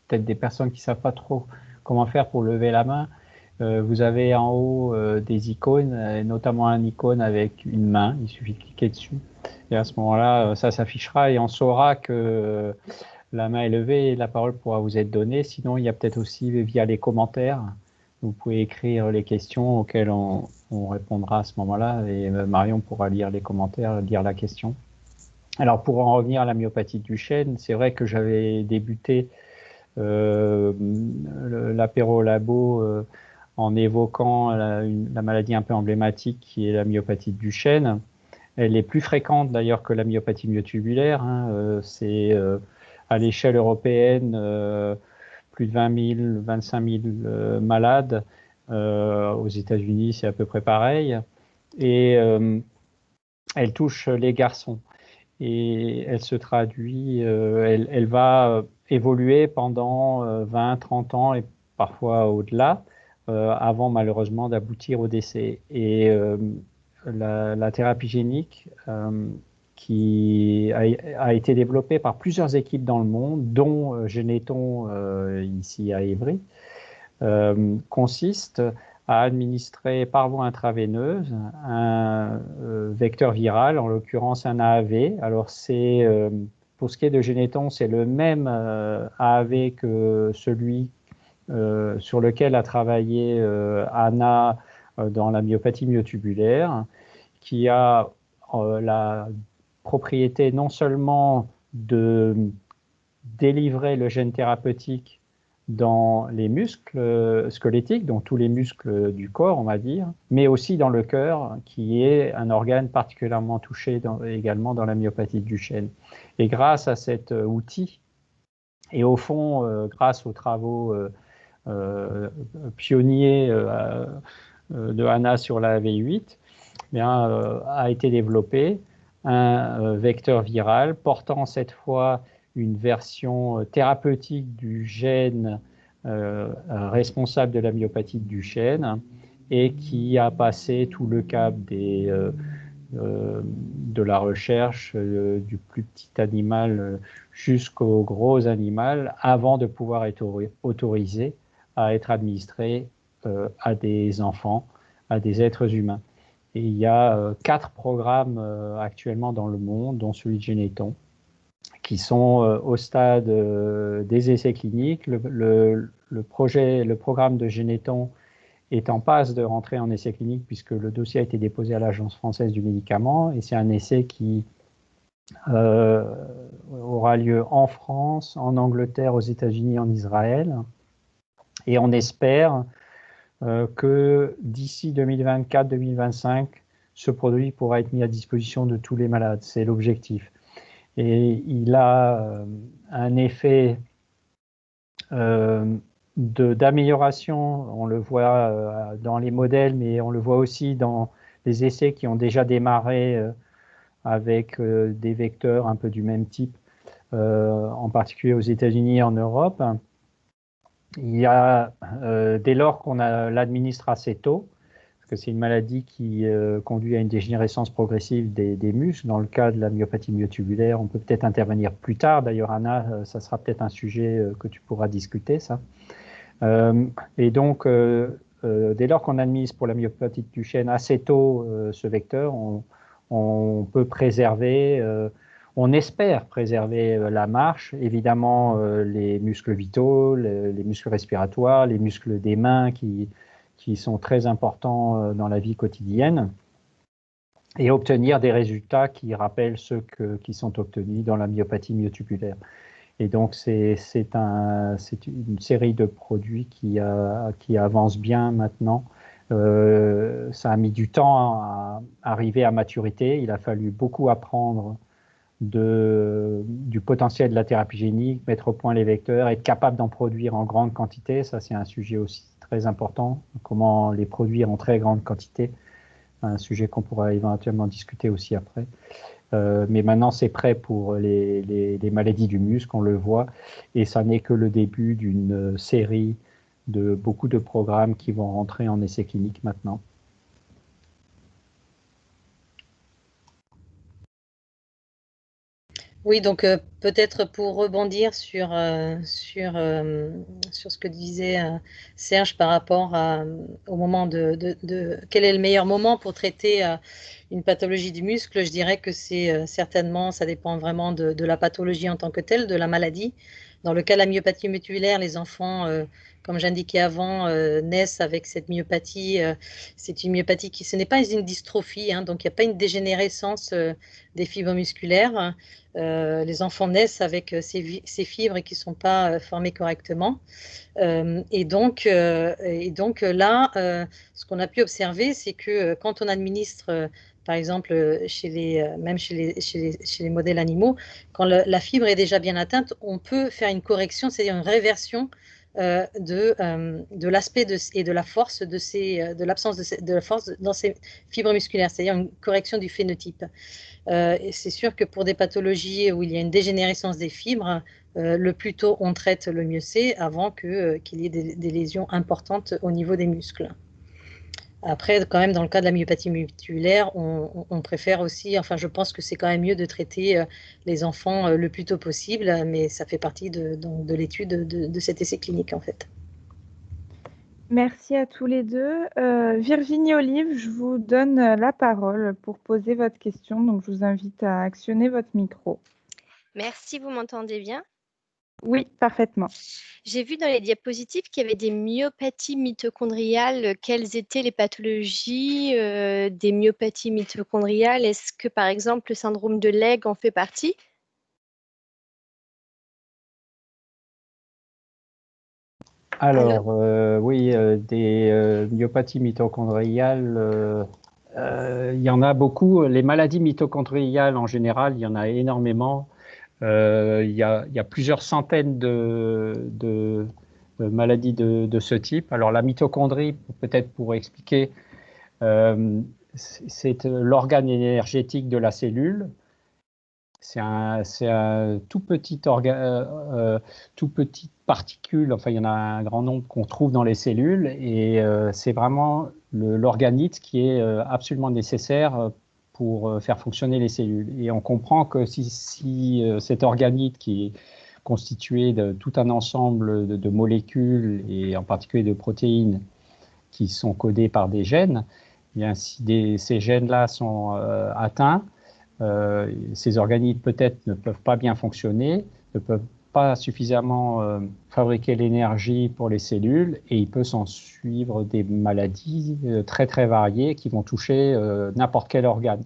peut-être des personnes qui ne savent pas trop comment faire pour lever la main. Vous avez en haut des icônes, notamment un icône avec une main. Il suffit de cliquer dessus. Et à ce moment-là, ça s'affichera et on saura que la main est levée et la parole pourra vous être donnée. Sinon, il y a peut-être aussi via les commentaires. Vous pouvez écrire les questions auxquelles on répondra à ce moment-là et Marion pourra lire les commentaires, lire la question. Alors, pour en revenir à la myopathie du chêne, c'est vrai que j'avais débuté l'apéro labo en évoquant la maladie un peu emblématique qui est la myopathie du chêne. Elle est plus fréquente d'ailleurs que la myopathie myotubulaire. C'est à l'échelle européenne plus de 20 000, 25 000 malades. Aux États-Unis, c'est à peu près pareil. Et elle touche les garçons. Et elle se traduit, elle va évoluer pendant 20, 30 ans et parfois au-delà, avant malheureusement d'aboutir au décès. Et la thérapie génique qui a été développée par plusieurs équipes dans le monde, dont Généton ici à Évry, consiste à administrer par voie intraveineuse un vecteur viral, en l'occurrence un AAV. Alors c'est pour ce qui est de Généton, c'est le même AAV que celui sur lequel a travaillé Anna dans la myopathie myotubulaire, qui a la propriété non seulement de délivrer le gène thérapeutique dans les muscles squelettiques, donc tous les muscles du corps, on va dire, mais aussi dans le cœur, qui est un organe particulièrement touché également dans la myopathie du chêne. Et grâce à cet outil, et au fond, grâce aux travaux pionniers de Anna sur la AV8, a été développé un vecteur viral portant cette fois une version thérapeutique du gène responsable de la myopathie du chêne et qui a passé tout le cap de la recherche du plus petit animal jusqu'au gros animal avant de pouvoir être autorisé à être administré à des enfants, à des êtres humains. Et il y a 4 programmes actuellement dans le monde, dont celui de Généton, qui sont au stade des essais cliniques. Le programme de Généton est en passe de rentrer en essai clinique puisque le dossier a été déposé à l'Agence française du médicament et c'est un essai qui aura lieu en France, en Angleterre, aux États-Unis, en Israël. Et on espère que d'ici 2024-2025, ce produit pourra être mis à disposition de tous les malades. C'est l'objectif. Et il a un effet d'amélioration, on le voit dans les modèles, mais on le voit aussi dans les essais qui ont déjà démarré avec des vecteurs un peu du même type, en particulier aux États-Unis et en Europe. Il y a, dès lors qu'on l'administre assez tôt, parce que c'est une maladie qui conduit à une dégénérescence progressive des muscles. Dans le cas de la myopathie myotubulaire, on peut peut-être intervenir plus tard. D'ailleurs, Anna, ça sera peut-être un sujet que tu pourras discuter, ça. Et donc, dès lors qu'on administre pour la myopathie du chêne assez tôt ce vecteur, on peut préserver, on espère préserver la marche, évidemment les muscles vitaux, les muscles respiratoires, les muscles des mains qui sont très importants dans la vie quotidienne, et obtenir des résultats qui rappellent ceux qui sont obtenus dans la myopathie myotubulaire. Et donc, c'est une série de produits qui avance bien maintenant. Ça a mis du temps à arriver à maturité. Il a fallu beaucoup apprendre du potentiel de la thérapie génique, mettre au point les vecteurs, être capable d'en produire en grande quantité. Ça, c'est un sujet aussi très important. Comment les produire en très grande quantité. Un sujet qu'on pourra éventuellement discuter aussi après. Mais maintenant, c'est prêt pour les maladies du muscle, on le voit, et ça n'est que le début d'une série de beaucoup de programmes qui vont rentrer en essai clinique maintenant. Oui, donc peut-être pour rebondir sur ce que disait Serge par rapport au moment quel est le meilleur moment pour traiter une pathologie du muscle, je dirais que c'est certainement, ça dépend vraiment de la pathologie en tant que telle, de la maladie. Dans le cas de la myopathie musculaire, les enfants, comme j'indiquais avant, naissent avec cette myopathie. C'est une myopathie ce n'est pas une dystrophie, hein, donc il n'y a pas une dégénérescence des fibres musculaires. Les enfants naissent avec ces fibres qui ne sont pas formées correctement. Et donc là, ce qu'on a pu observer, c'est que quand on administre, par exemple, même chez les modèles animaux, quand la fibre est déjà bien atteinte, on peut faire une correction, c'est-à-dire une réversion de l'aspect et de la force de l'absence de la force dans ces fibres musculaires, c'est-à-dire une correction du phénotype. Et c'est sûr que pour des pathologies où il y a une dégénérescence des fibres, le plus tôt on traite, le mieux c'est, avant qu'il y ait des lésions importantes au niveau des muscles. Après, quand même, dans le cas de la myopathie musculaire, on préfère aussi, enfin, je pense que c'est quand même mieux de traiter les enfants le plus tôt possible, mais ça fait partie de l'étude de cet essai clinique, en fait. Merci à tous les deux. Virginie Olive, je vous donne la parole pour poser votre question. Donc, je vous invite à actionner votre micro. Merci, vous m'entendez bien? Oui, parfaitement. J'ai vu dans les diapositives qu'il y avait des myopathies mitochondriales. Quelles étaient les pathologies des myopathies mitochondriales? Est-ce que, par exemple, le syndrome de Legg en fait partie? Alors, oui, des myopathies mitochondriales, il y en a beaucoup. Les maladies mitochondriales, en général, il y en a énormément. Il y a plusieurs centaines de maladies de ce type. Alors, la mitochondrie, peut-être pour expliquer, c'est l'organe énergétique de la cellule. C'est un tout petit tout petite particule, enfin il y en a un grand nombre qu'on trouve dans les cellules et c'est vraiment l'organite qui est absolument nécessaire pour faire fonctionner les cellules. Et on comprend que si cet organite qui est constitué de tout un ensemble de molécules et en particulier de protéines qui sont codées par des gènes, eh bien, si ces gènes-là sont atteints, ces organites peut-être ne peuvent pas bien fonctionner, ne peuvent pas suffisamment fabriquer l'énergie pour les cellules et il peut s'en suivre des maladies très très variées qui vont toucher n'importe quel organe.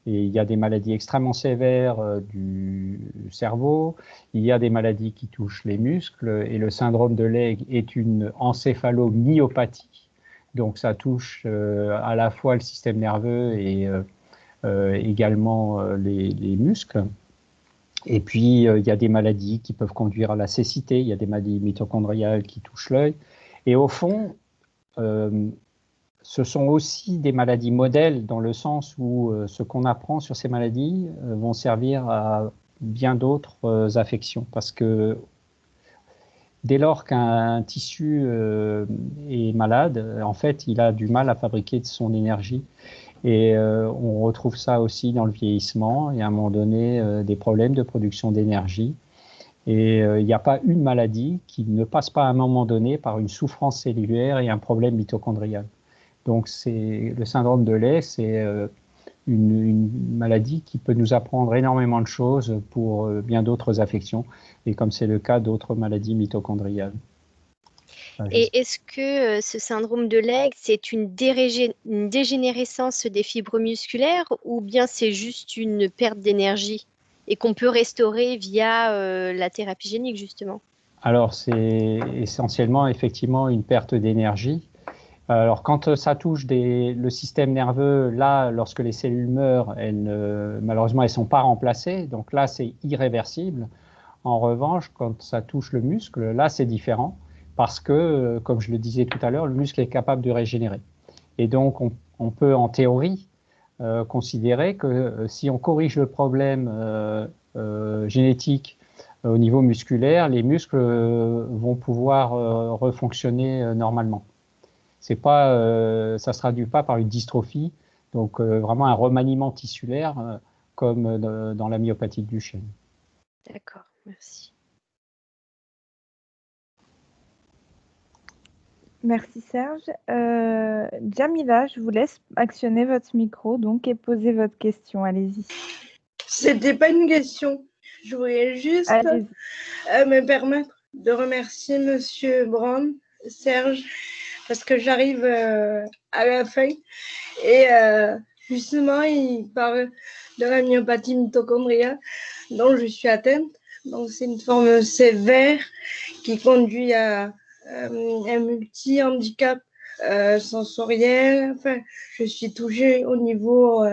Et il y a des maladies extrêmement sévères du cerveau, il y a des maladies qui touchent les muscles et le syndrome de Legg est une encéphalomyopathie. Donc ça touche à la fois le système nerveux et également les muscles. Et puis, il y a des maladies qui peuvent conduire à la cécité, il y a des maladies mitochondriales qui touchent l'œil. Et au fond, ce sont aussi des maladies modèles dans le sens où ce qu'on apprend sur ces maladies vont servir à bien d'autres affections. Parce que dès lors qu'un tissu est malade, en fait, il a du mal à fabriquer de son énergie. Et on retrouve ça aussi dans le vieillissement. Il y a à un moment donné des problèmes de production d'énergie. Et il n'y a pas une maladie qui ne passe pas à un moment donné par une souffrance cellulaire et un problème mitochondrial. Donc le syndrome de Legg, c'est une maladie qui peut nous apprendre énormément de choses pour bien d'autres affections, et comme c'est le cas d'autres maladies mitochondriales. Et est-ce que ce syndrome de Legg, c'est une dégénérescence des fibres musculaires ou bien c'est juste une perte d'énergie et qu'on peut restaurer via la thérapie génique, justement? Alors, c'est essentiellement, effectivement, une perte d'énergie. Alors, quand ça touche le système nerveux, là, lorsque les cellules meurent, malheureusement, elles ne sont pas remplacées. Donc là, c'est irréversible. En revanche, quand ça touche le muscle, là, c'est différent parce que, comme je le disais tout à l'heure, le muscle est capable de régénérer. Et donc, on peut, en théorie, considérer que si on corrige le problème génétique au niveau musculaire, les muscles vont pouvoir refonctionner normalement. Ça ne se traduit pas par une dystrophie, donc vraiment un remaniement tissulaire comme dans la myopathie de Duchenne. D'accord, merci. Merci Serge. Jamila, je vous laisse actionner votre micro donc et poser votre question. Allez-y. C'était pas une question. Je voulais juste me permettre de remercier Monsieur Brown, Serge, parce que j'arrive à la fin et justement il parle de la myopathie mitochondriale dont je suis atteinte. Donc c'est une forme sévère qui conduit à un multi-handicap sensoriel. Enfin, je suis touchée au niveau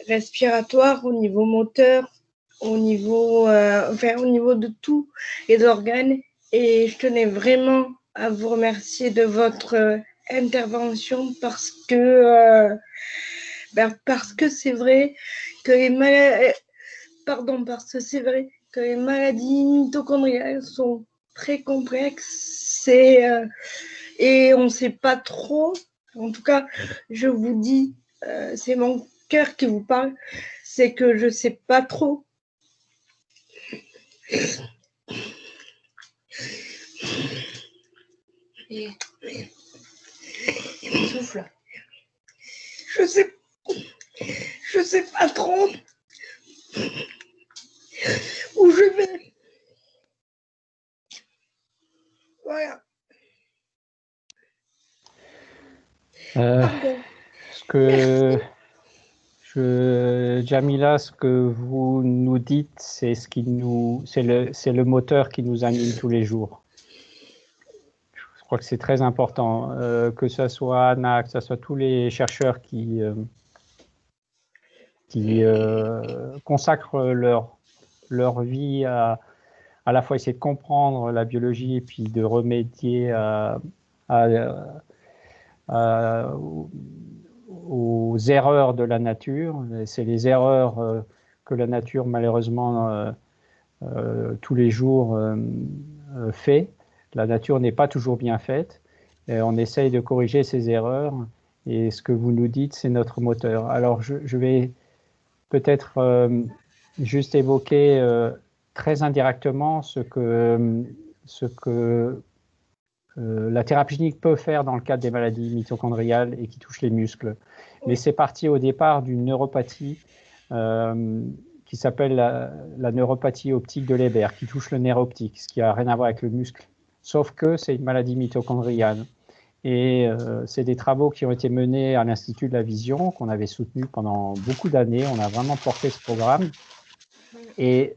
respiratoire, au niveau moteur, au niveau de tous les organes. Et je tenais vraiment à vous remercier de votre intervention parce que c'est vrai que les maladies mitochondriales sont très complexes et on ne sait pas trop. En tout cas, je vous dis, c'est mon cœur qui vous parle, c'est que je ne sais pas trop. Et souffle. Je sais pas trop où je vais. Voilà. Jamila, ce que vous nous dites, c'est le moteur qui nous anime tous les jours. Je crois que c'est très important, que ce soit Anna, que ce soit tous les chercheurs qui consacrent leur vie à la fois essayer de comprendre la biologie et puis de remédier aux erreurs de la nature. C'est les erreurs que la nature, malheureusement, tous les jours fait. La nature n'est pas toujours bien faite. Et on essaye de corriger ces erreurs. Et ce que vous nous dites, c'est notre moteur. Alors, je vais peut-être juste évoquer très indirectement ce que la thérapie génique peut faire dans le cadre des maladies mitochondriales et qui touchent les muscles. Mais c'est parti au départ d'une neuropathie qui s'appelle la neuropathie optique de Leber, qui touche le nerf optique, ce qui n'a rien à voir avec le muscle, sauf que c'est une maladie mitochondriale. Et c'est des travaux qui ont été menés à l'Institut de la Vision, qu'on avait soutenu pendant beaucoup d'années. On a vraiment porté ce programme et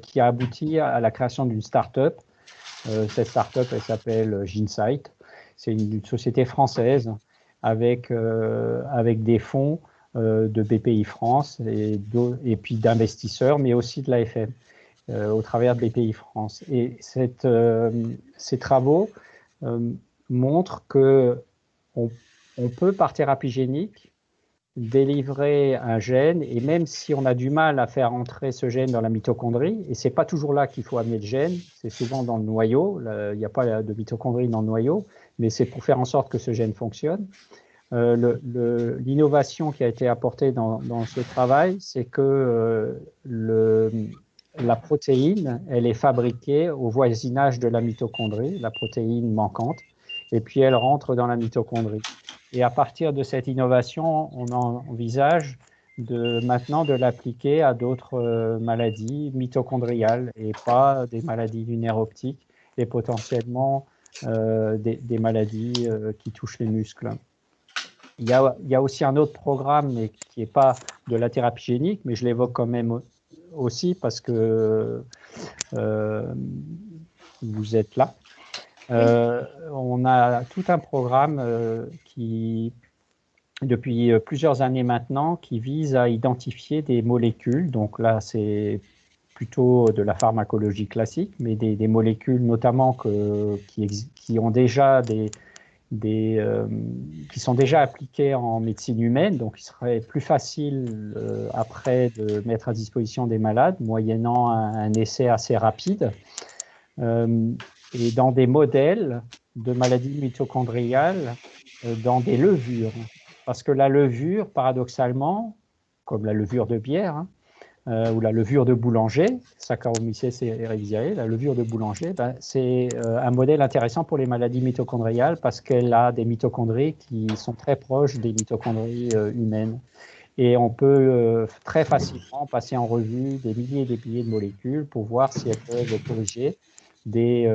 qui a abouti à la création d'une start-up. Cette start-up, elle s'appelle GeneSight. C'est une société française avec des fonds de BPI France et puis d'investisseurs, mais aussi de l'AFM au travers de BPI France. Et ces travaux montrent qu'on peut, par thérapie génique, délivrer un gène, et même si on a du mal à faire entrer ce gène dans la mitochondrie, et ce n'est pas toujours là qu'il faut amener le gène, c'est souvent dans le noyau, il n'y a pas de mitochondrie dans le noyau, mais c'est pour faire en sorte que ce gène fonctionne. L'innovation qui a été apportée dans ce travail, c'est que la protéine, elle est fabriquée au voisinage de la mitochondrie, la protéine manquante, et puis elle rentre dans la mitochondrie. Et à partir de cette innovation, on envisage maintenant de l'appliquer à d'autres maladies mitochondriales et pas des maladies du nerf optique et potentiellement des maladies qui touchent les muscles. Il y a aussi un autre programme, mais qui n'est pas de la thérapie génique, mais je l'évoque quand même aussi parce que vous êtes là. On a tout un programme qui, depuis plusieurs années maintenant, qui vise à identifier des molécules. Donc là, c'est plutôt de la pharmacologie classique, mais des molécules notamment qui ont déjà qui sont déjà appliquées en médecine humaine, donc il serait plus facile après de mettre à disposition des malades, moyennant un essai assez rapide. Et dans des modèles de maladies mitochondriales, dans des levures. Parce que la levure, paradoxalement, comme la levure de bière, ou la levure de boulanger, Saccharomyces cerevisiae, la levure de boulanger, c'est un modèle intéressant pour les maladies mitochondriales parce qu'elle a des mitochondries qui sont très proches des mitochondries humaines. Et on peut très facilement passer en revue des milliers et des milliers de molécules pour voir si elles peuvent corriger des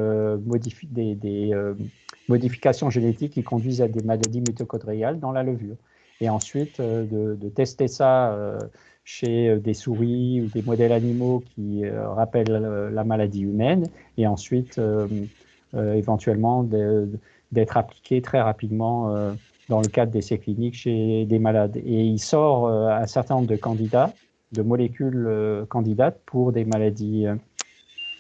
modifications génétiques qui conduisent à des maladies mitochondriales dans la levure. Et ensuite, de tester ça chez des souris ou des modèles animaux qui rappellent la maladie humaine, et ensuite, éventuellement, d'être appliqué très rapidement dans le cadre d'essais cliniques chez des malades. Et il sort un certain nombre de candidats, de molécules candidates pour des maladies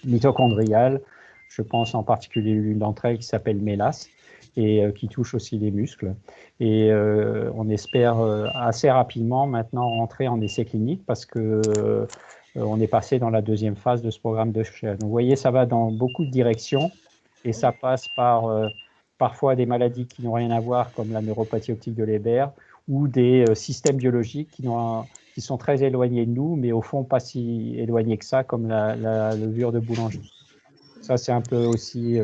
mitochondriales. Je pense en particulier l'une d'entre elles qui s'appelle MELAS et qui touche aussi les muscles. Et on espère assez rapidement maintenant rentrer en essais cliniques parce que on est passé dans la deuxième phase de ce programme de recherche. Vous voyez, ça va dans beaucoup de directions et ça passe par parfois des maladies qui n'ont rien à voir, comme la neuropathie optique de Leber, ou des systèmes biologiques qui sont très éloignés de nous, mais au fond pas si éloignés que ça, comme la levure de boulanger. Ça, c'est un peu aussi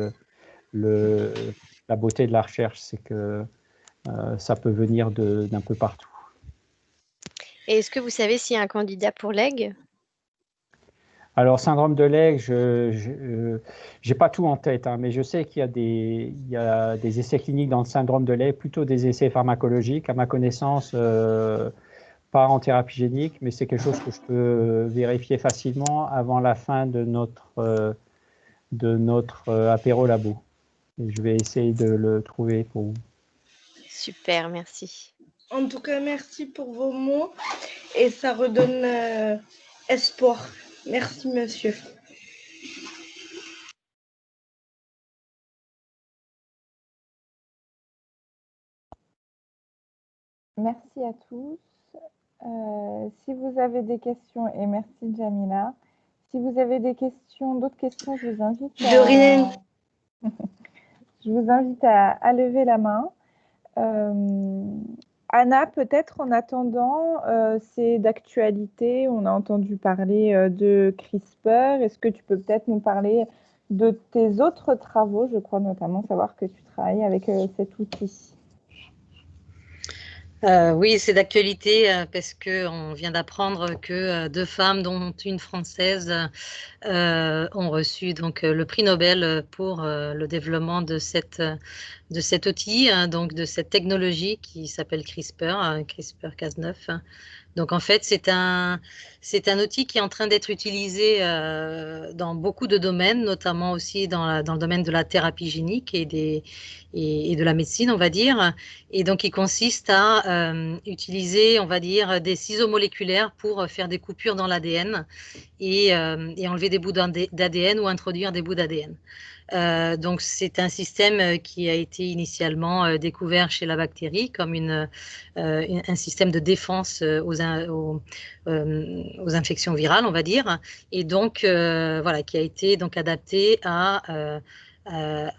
la beauté de la recherche, c'est que ça peut venir d'un peu partout. Et est-ce que vous savez s'il y a un candidat pour l'aigle? Alors, syndrome de Legg, je n'ai pas tout en tête, hein, mais je sais qu'il y a des essais cliniques dans le syndrome de Legg, plutôt des essais pharmacologiques, à ma connaissance, pas en thérapie génique, mais c'est quelque chose que je peux vérifier facilement avant la fin de notre apéro labo. Et je vais essayer de le trouver pour vous. Super, merci. En tout cas, merci pour vos mots et ça redonne espoir. Merci, monsieur. Merci à tous. Si vous avez des questions, et merci Jamila, si vous avez d'autres questions, je vous invite je vous invite à lever la main. Anna, peut-être en attendant, c'est d'actualité, on a entendu parler de CRISPR. Est-ce que tu peux peut-être nous parler de tes autres travaux? Je crois notamment savoir que tu travailles avec cet outil. Oui, c'est d'actualité parce qu'on vient d'apprendre que 2 femmes, dont une française, ont reçu donc le prix Nobel pour le développement de cet outil, donc de cette technologie qui s'appelle CRISPR, CRISPR-Cas9. Donc en fait, c'est un outil qui est en train d'être utilisé dans beaucoup de domaines, notamment aussi dans le domaine de la thérapie génique et de la médecine, on va dire. Et donc il consiste à utiliser, on va dire, des ciseaux moléculaires pour faire des coupures dans l'ADN et enlever des bouts d'ADN ou introduire des bouts d'ADN. Donc c'est un système qui a été initialement découvert chez la bactérie comme un système de défense aux infections virales, on va dire, et donc voilà, qui a été donc adapté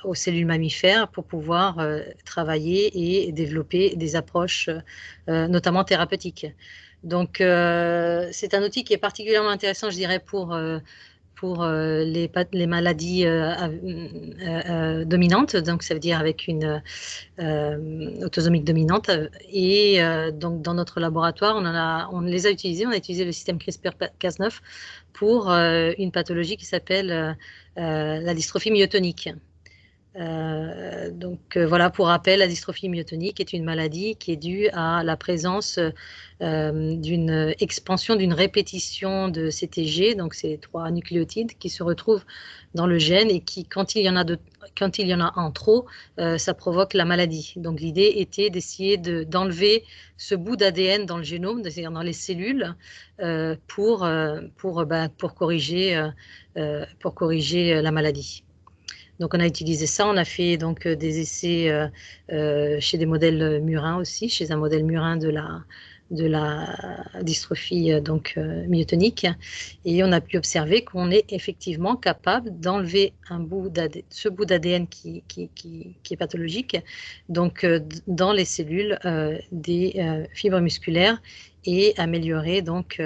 aux cellules mammifères pour pouvoir travailler et développer des approches notamment thérapeutiques. Donc c'est un outil qui est particulièrement intéressant, je dirais, pour les maladies dominantes, donc ça veut dire avec une autosomique dominante. Et donc dans notre laboratoire, on les a utilisés. On a utilisé le système CRISPR-Cas9 pour une pathologie qui s'appelle la dystrophie myotonique. Donc voilà, pour rappel, la dystrophie myotonique est une maladie qui est due à la présence d'une expansion, d'une répétition de CTG, donc ces 3 nucléotides qui se retrouvent dans le gène et qui, quand il y en a en trop, ça provoque la maladie. Donc l'idée était d'essayer d'enlever ce bout d'ADN dans le génome, c'est-à-dire dans les cellules, pour corriger la maladie. Donc on a utilisé ça, on a fait donc des essais chez des modèles murins aussi, chez un modèle murin de la dystrophie myotonique, et on a pu observer qu'on est effectivement capable d'enlever ce bout d'ADN qui est pathologique, donc dans les cellules des fibres musculaires, et améliorer donc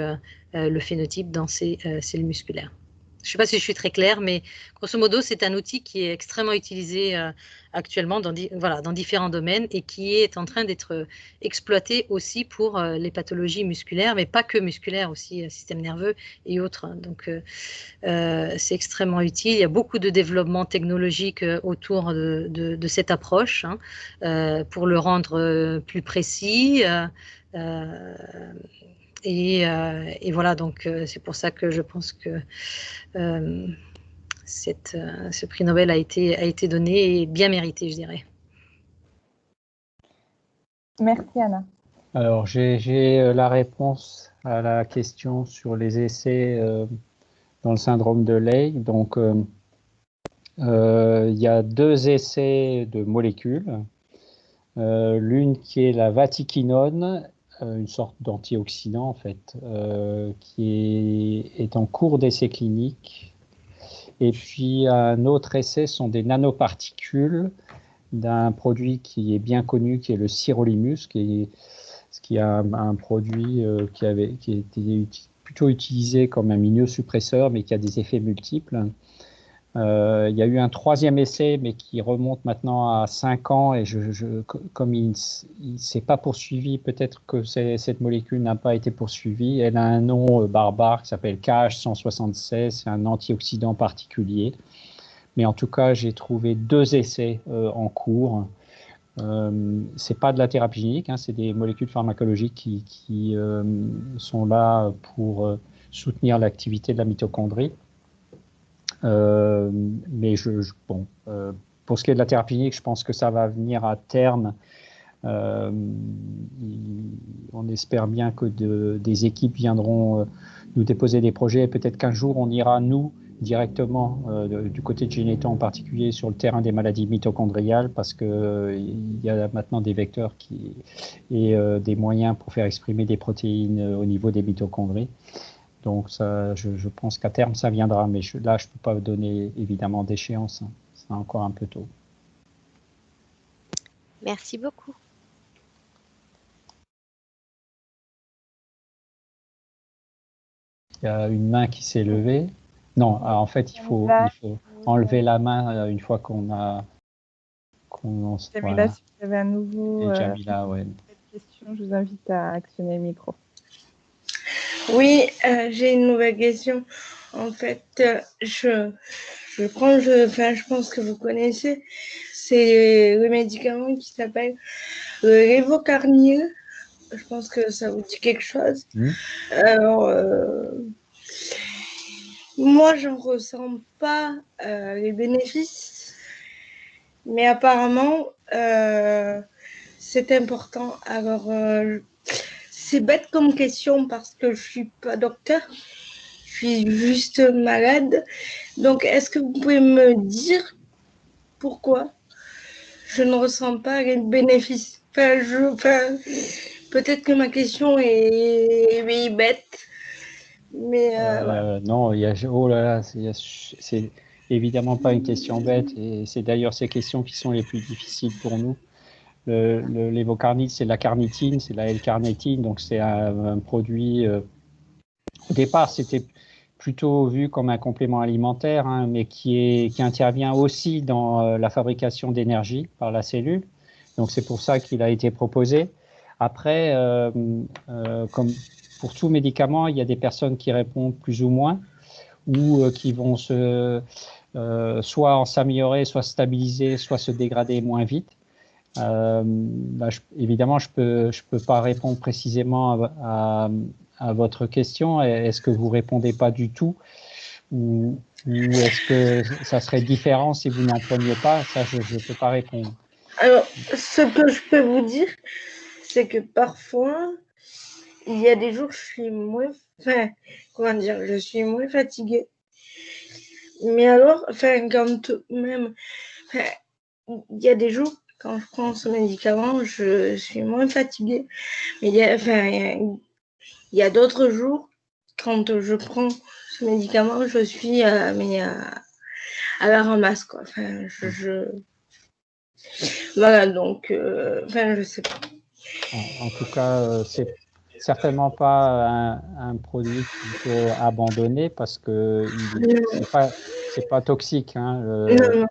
le phénotype dans ces cellules musculaires. Je ne sais pas si je suis très claire, mais grosso modo, c'est un outil qui est extrêmement utilisé actuellement dans différents domaines et qui est en train d'être exploité aussi pour les pathologies musculaires, mais pas que musculaires, aussi système nerveux et autres. Donc, c'est extrêmement utile. Il y a beaucoup de développement technologique autour de cette approche pour le rendre plus précis. Et voilà, donc c'est pour ça que je pense que ce prix Nobel a été donné et bien mérité, je dirais. Merci Anna. Alors j'ai la réponse à la question sur les essais dans le syndrome de Leigh. Donc il y a 2 essais de molécules. L'une qui est la vatiquinone, une sorte d'antioxydant en fait, qui est en cours d'essai clinique. Et puis un autre essai sont des nanoparticules d'un produit qui est bien connu, qui est le sirolimus, qui est un produit qui était plutôt utilisé comme un immunosuppresseur, mais qui a des effets multiples. Il y a eu un 3e essai, mais qui remonte maintenant à 5 ans, et comme il ne s'est pas poursuivi, peut-être que cette molécule n'a pas été poursuivie. Elle a un nom barbare qui s'appelle KH176, c'est un antioxydant particulier. Mais en tout cas, j'ai trouvé 2 essais en cours. C'est pas de la thérapie génique, c'est des molécules pharmacologiques qui sont là pour soutenir l'activité de la mitochondrie. Mais pour ce qui est de la thérapie génique, je pense que ça va venir à terme. On espère bien que des équipes viendront nous déposer des projets, et peut-être qu'un jour on ira, nous, directement du côté de Geneto en particulier, sur le terrain des maladies mitochondriales, parce qu'il y a maintenant des vecteurs et des moyens pour faire exprimer des protéines au niveau des mitochondries. Donc ça, je pense qu'à terme ça viendra, mais là je ne peux pas donner évidemment d'échéance, c'est encore un peu tôt. Merci beaucoup. Il y a une main qui s'est levée. Non, en fait, il faut enlever la main une fois qu'on a... Jamila, si vous avez à nouveau Jamila, ouais. cette question, je vous invite à actionner le micro. Oui, j'ai une nouvelle question. En fait, je pense que vous connaissez, c'est le médicament qui s'appelle Levocarnier. Je pense que ça vous dit quelque chose. Alors, moi, j'en ressens pas les bénéfices, mais apparemment, c'est important. Alors, c'est bête comme question parce que je suis pas docteur, je suis juste malade. Donc, est-ce que vous pouvez me dire pourquoi je ne ressens pas les bénéfices? Peut-être que ma question est bête, mais voilà. Non, c'est évidemment pas une question bête, et c'est d'ailleurs ces questions qui sont les plus difficiles pour nous. Le lévocarnite, c'est la carnitine, c'est la L-carnitine, donc c'est un produit. Au départ, c'était plutôt vu comme un complément alimentaire, mais qui intervient aussi dans la fabrication d'énergie par la cellule. Donc c'est pour ça qu'il a été proposé. Après, comme pour tout médicament, il y a des personnes qui répondent plus ou moins, ou qui vont soit s'améliorer, soit stabiliser, soit se dégrader moins vite. Évidemment, je peux pas répondre précisément à votre question. Est-ce que vous répondez pas du tout, ou est-ce que ça serait différent si vous n'en preniez pas? Ça, je ne peux pas répondre. Alors, ce que je peux vous dire, c'est que parfois, il y a des jours, je suis moins fatiguée. Mais alors, quand même, il y a des jours, quand je prends ce médicament, je suis moins fatiguée. Mais il y a d'autres jours, quand je prends ce médicament, je suis à la ramasse, quoi. Voilà, donc, je sais pas. En tout cas, certainement pas un produit qu'il faut abandonner parce que c'est pas toxique. Hein,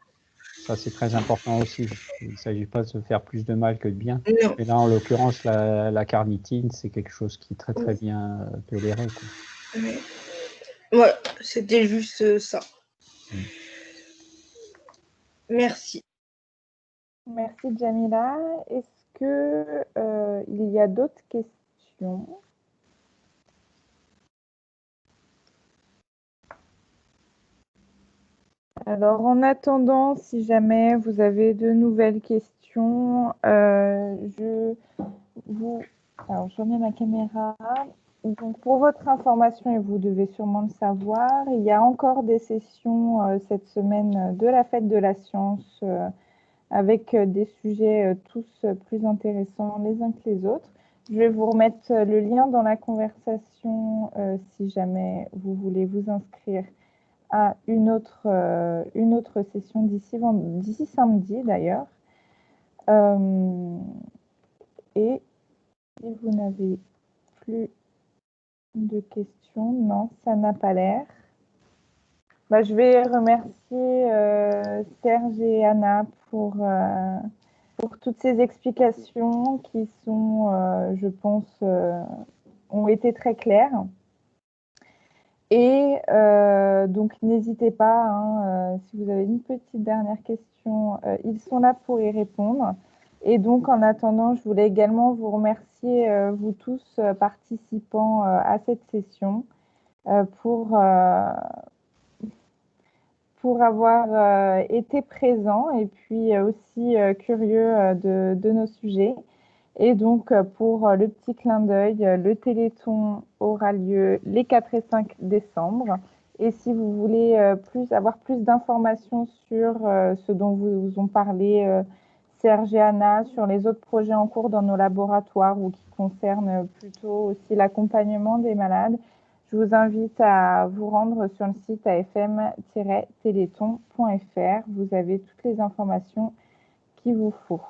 ça, c'est très important aussi. Il ne s'agit pas de se faire plus de mal que de bien. Non. Mais là, en l'occurrence, la carnitine, c'est quelque chose qui est très, très bien toléré. Quoi. Voilà, c'était juste ça. Merci. Merci, Jamila. Est-ce qu'il y a d'autres questions? Alors, en attendant, si jamais vous avez de nouvelles questions, alors, je remets ma caméra. Donc, pour votre information, et vous devez sûrement le savoir, il y a encore des sessions cette semaine de la fête de la science avec des sujets tous plus intéressants les uns que les autres. Je vais vous remettre le lien dans la conversation si jamais vous voulez vous inscrire à une autre session d'ici samedi d'ailleurs. Et si vous n'avez plus de questions, non, ça n'a pas l'air. Je vais remercier Serge et Anna pour toutes ces explications qui sont, je pense, ont été très claires. Et donc, n'hésitez pas, hein, si vous avez une petite dernière question, ils sont là pour y répondre. Et donc, en attendant, je voulais également vous remercier, vous tous participants à cette session, pour avoir été présents et puis aussi curieux de nos sujets. Et donc, pour le petit clin d'œil, le Téléthon aura lieu les 4 et 5 décembre. Et si vous voulez avoir plus d'informations sur ce dont vous ont parlé Serge et Anna, sur les autres projets en cours dans nos laboratoires ou qui concernent plutôt aussi l'accompagnement des malades, je vous invite à vous rendre sur le site afm-téléthon.fr. Vous avez toutes les informations qu'il vous faut.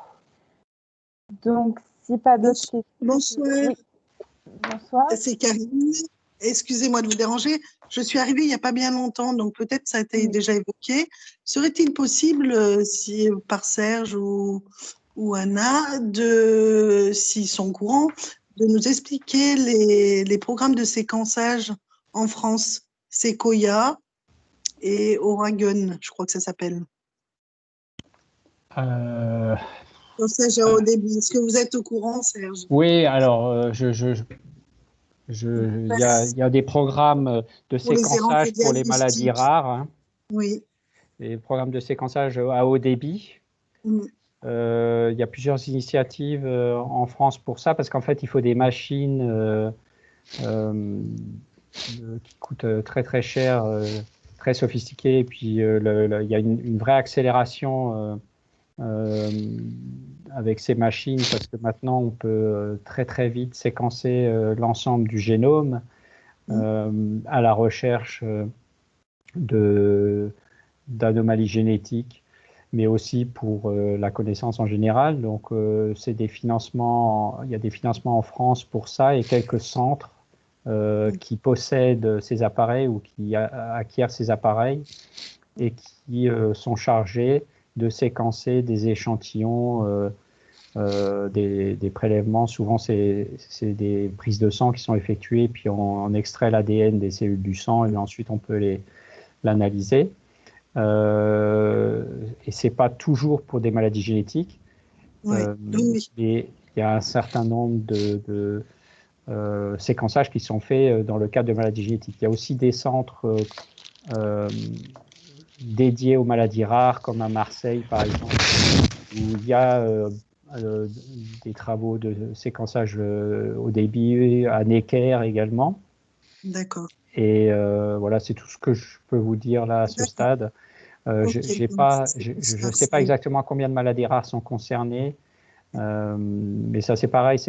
Donc, si pas d'autres questions. Bonsoir. Oui. Bonsoir. C'est Karine. Excusez-moi de vous déranger. Je suis arrivée il n'y a pas bien longtemps, donc peut-être ça a été déjà évoqué. Serait-il possible, si par Serge ou Anna, s'ils sont au courant, de nous expliquer les programmes de séquençage en France, Sequoia et Oregon, je crois que ça s'appelle. Séquençage à haut débit. Est-ce que vous êtes au courant, Serge? Oui, alors, il y a des programmes de séquençage pour les maladies rares. Hein. Oui. Des programmes de séquençage à haut débit. Il y a plusieurs initiatives en France pour ça, parce qu'en fait, il faut des machines qui coûtent très très cher, très sophistiquées, et puis il y a une vraie accélération avec ces machines, parce que maintenant on peut très très vite séquencer l'ensemble du génome à la recherche d'anomalies génétiques, mais aussi pour la connaissance en général. Donc c'est des financements, il y a des financements en France pour ça, et quelques centres qui possèdent ces appareils ou qui acquièrent ces appareils et qui sont chargés de séquencer des échantillons, des prélèvements. Souvent, c'est des prises de sang qui sont effectuées, puis on extrait l'ADN des cellules du sang et ensuite on peut l'analyser. Et ce n'est pas toujours pour des maladies génétiques. Oui. Et il y a un certain nombre de séquençages qui sont faits dans le cadre de maladies génétiques. Il y a aussi des centres dédiés aux maladies rares, comme à Marseille, par exemple, où il y a des travaux de séquençage au débit, à Necker également. D'accord. Et voilà, c'est tout ce que je peux vous dire là à ce stade. Je ne sais pas exactement combien de maladies rares sont concernées, mais ça c'est pareil,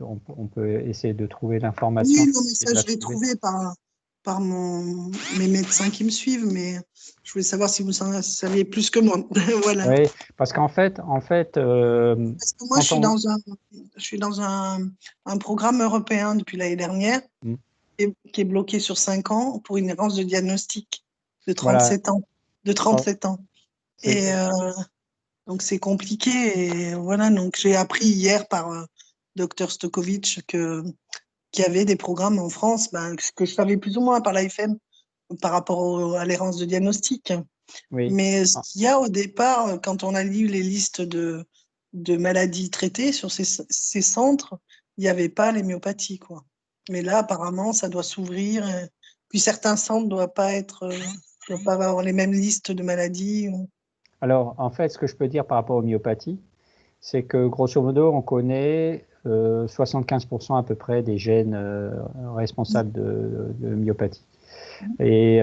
on peut essayer de trouver l'information. Oui, non, mais ça je l'ai trouvé mes médecins qui me suivent, mais je voulais savoir si vous en saviez plus que moi. Voilà. Oui, parce qu'en fait, parce que moi, je suis dans un programme européen depuis l'année dernière qui est bloqué sur 5 ans pour une errance de diagnostic de 37 ans. De 37 ans. Et donc, c'est compliqué. Et voilà, donc j'ai appris hier par Dr Stokovic qu'il y avait des programmes en France que je savais plus ou moins par l'AFM par rapport à l'errance de diagnostic. Oui. Mais ce qu'il y a au départ, quand on a lu les listes de maladies traitées sur ces centres, il n'y avait pas les myopathies, quoi. Mais là, apparemment, ça doit s'ouvrir. Puis certains centres ne doivent pas avoir les mêmes listes de maladies. Alors, en fait, ce que je peux dire par rapport aux myopathies, c'est que grosso modo, on connaît 75% à peu près des gènes responsables de myopathie. Et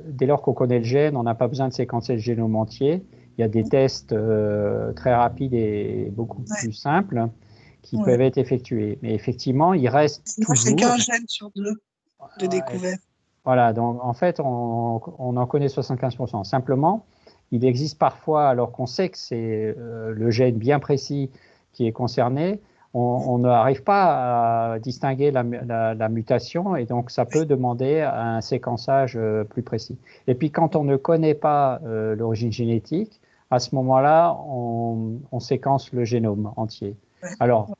dès lors qu'on connaît le gène, on n'a pas besoin de séquencer le génome entier. Il y a des tests très rapides et beaucoup plus simples qui peuvent être effectués. Mais effectivement, il reste toujours... C'est qu'un gène sur 2 de découvert. Voilà, donc en fait, on en connaît 75%. Simplement, il existe parfois, alors qu'on sait que c'est le gène bien précis qui est concerné, on n'arrive pas à distinguer la mutation et donc ça peut demander un séquençage plus précis. Et puis quand on ne connaît pas l'origine génétique, à ce moment-là, on séquence le génome entier. Alors,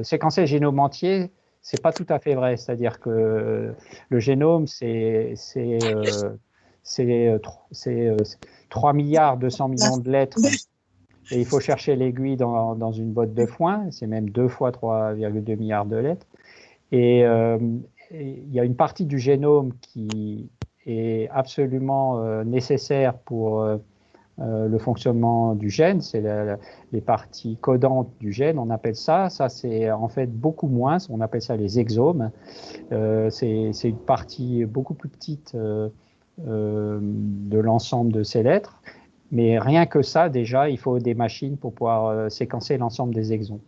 séquencer le génome entier, c'est pas tout à fait vrai, c'est-à-dire que le génome, c'est 3 milliards 200 millions de lettres. Et il faut chercher l'aiguille dans une botte de foin, c'est même 2 fois 3,2 milliards de lettres. Et il y a une partie du génome qui est absolument nécessaire pour le fonctionnement du gène, c'est les parties codantes du gène, on appelle ça. Ça, c'est en fait beaucoup moins, on appelle ça les exomes. C'est une partie beaucoup plus petite de l'ensemble de ces lettres. Mais rien que ça, déjà, il faut des machines pour pouvoir séquencer l'ensemble des exons.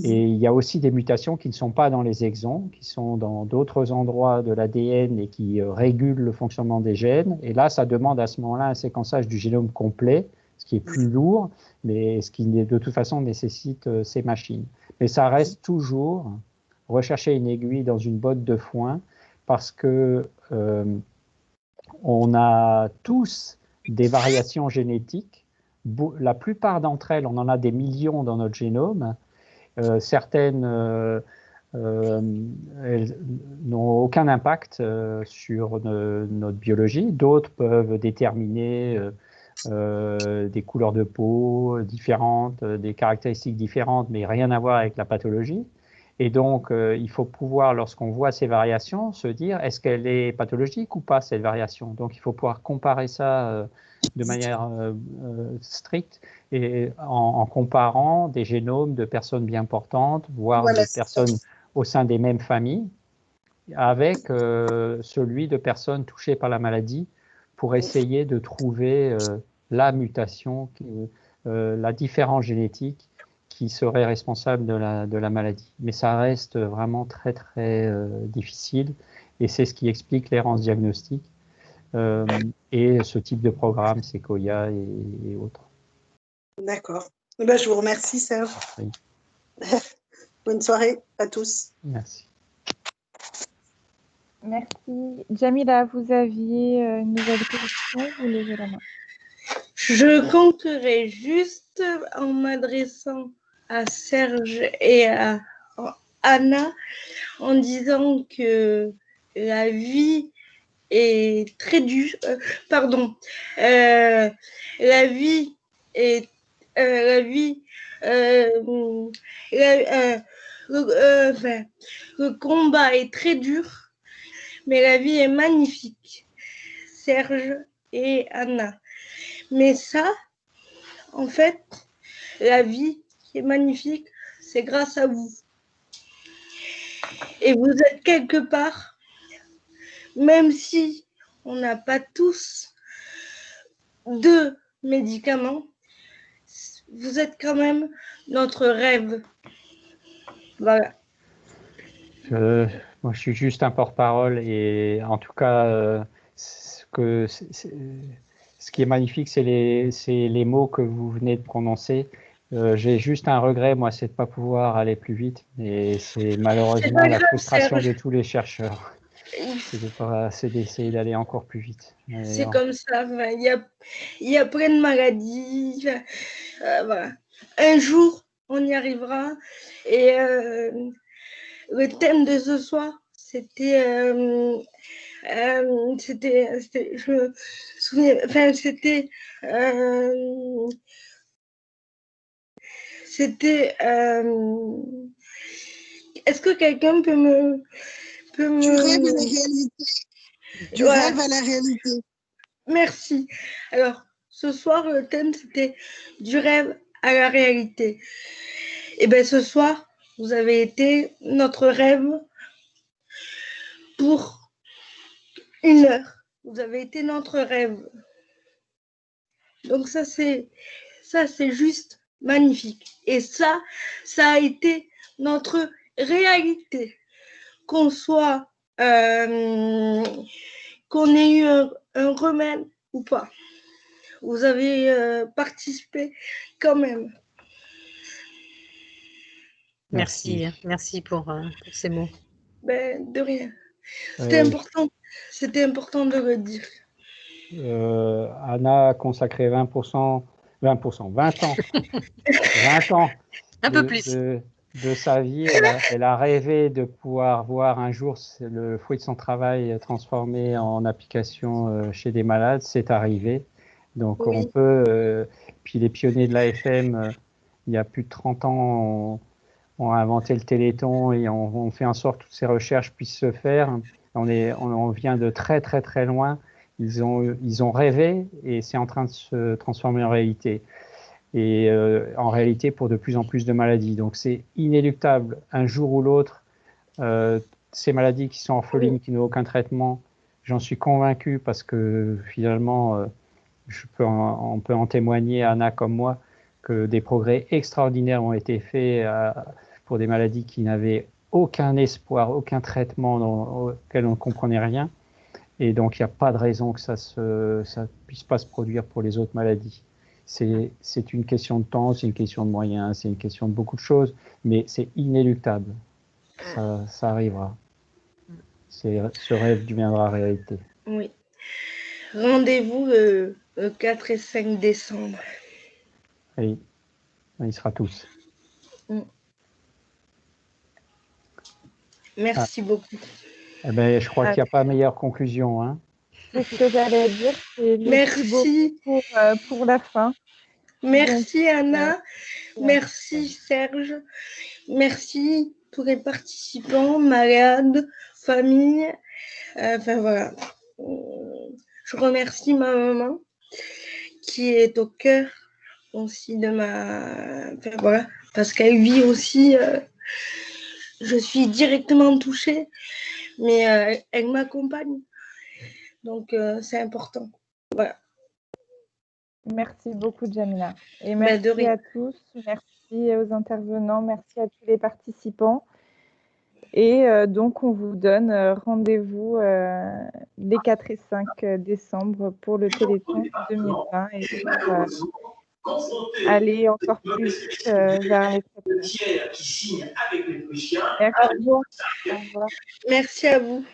Et il y a aussi des mutations qui ne sont pas dans les exons, qui sont dans d'autres endroits de l'ADN et qui régulent le fonctionnement des gènes. Et là, ça demande à ce moment-là un séquençage du génome complet, ce qui est plus lourd, mais ce qui de toute façon nécessite ces machines. Mais ça reste toujours rechercher une aiguille dans une botte de foin parce que on a tous des variations génétiques. La plupart d'entre elles, on en a des millions dans notre génome. Certaines elles n'ont aucun impact sur notre biologie. D'autres peuvent déterminer des couleurs de peau différentes, des caractéristiques différentes, mais rien à voir avec la pathologie. Et donc, il faut pouvoir, lorsqu'on voit ces variations, se dire est-ce qu'elle est pathologique ou pas, cette variation. Donc, il faut pouvoir comparer ça de manière stricte et en comparant des génomes de personnes bien portantes, voire de personnes au sein des mêmes familles, avec celui de personnes touchées par la maladie pour essayer de trouver la mutation, la différence génétique qui serait responsable de la maladie. Mais ça reste vraiment très, très difficile et c'est ce qui explique l'errance diagnostique et ce type de programme, Sequoia et autres. D'accord. Ben, je vous remercie, Serge. Oui. Bonne soirée à tous. Merci. Merci. Jamila, vous aviez une nouvelle question, vous levez la main. Je compterai juste en m'adressant à Serge et à Anna en disant que la vie est très dure. La vie est le combat est très dur, mais la vie est magnifique. Serge et Anna. Mais ça, en fait, la vie qui est magnifique, c'est grâce à vous. Et vous êtes quelque part, même si on n'a pas tous de médicaments, vous êtes quand même notre rêve. Voilà. Moi, je suis juste un porte-parole et en tout cas, ce qui est magnifique, c'est les mots que vous venez de prononcer. J'ai juste un regret, moi, c'est de ne pas pouvoir aller plus vite. Et c'est malheureusement la frustration de tous les chercheurs. C'est d'essayer d'aller encore plus vite. C'est comme ça. Il y a plein de maladies. Voilà. Un jour, on y arrivera. Et le thème de ce soir, c'était je me souviens, enfin, c'était est-ce que quelqu'un peut me Du rêve à la réalité. Du rêve à la réalité. Merci. Alors, ce soir, le thème, c'était du rêve à la réalité. Et bien, ce soir, vous avez été notre rêve pour 1 heure. Vous avez été notre rêve. Donc ça, c'est juste magnifique. Et ça a été notre réalité. Qu'on soit, qu'on ait eu un remède ou pas. Vous avez participé quand même. Merci pour ces mots. Ben, de rien. C'était important de le dire. Anna a consacré 20 ans, un peu plus de sa vie. Elle a rêvé de pouvoir voir un jour le fruit de son travail transformé en application chez des malades. C'est arrivé. Donc on peut. Puis les pionniers de l'AFM, il y a plus de 30 ans, ont inventé le Téléthon et on fait en sorte que toutes ces recherches puissent se faire. On vient de très très très loin. Ils ont rêvé et c'est en train de se transformer en réalité. Et en réalité pour de plus en plus de maladies. Donc c'est inéluctable. Un jour ou l'autre, ces maladies qui sont orphelines, qui n'ont aucun traitement, j'en suis convaincu parce que finalement, on peut en témoigner, Anna comme moi, que des progrès extraordinaires ont été faits pour des maladies qui n'avaient aucun espoir, aucun traitement auquel on ne comprenait rien. Et donc, il n'y a pas de raison que ça puisse pas se produire pour les autres maladies. C'est une question de temps, c'est une question de moyens, c'est une question de beaucoup de choses, mais c'est inéluctable. Ça arrivera. Ce rêve deviendra réalité. Oui. Rendez-vous le 4 et 5 décembre. Oui, on y sera tous. Merci beaucoup. Eh ben, je crois qu'il n'y a pas meilleure conclusion. Hein. C'est ce que j'allais dire. Merci pour la fin. Merci Anna. Merci Serge. Merci tous les participants, malades, familles. Enfin voilà. Je remercie ma maman qui est au cœur aussi de ma. Enfin voilà. Parce qu'elle vit aussi. Je suis directement touchée, mais elle m'accompagne. Donc, c'est important. Voilà. Merci beaucoup, Jamila. Et merci à tous. Merci aux intervenants. Merci à tous les participants. Et donc, on vous donne rendez-vous les 4 et 5 décembre pour le Téléthon 2020 et pour aller encore plus vite vers les traitements. Merci. Merci à vous.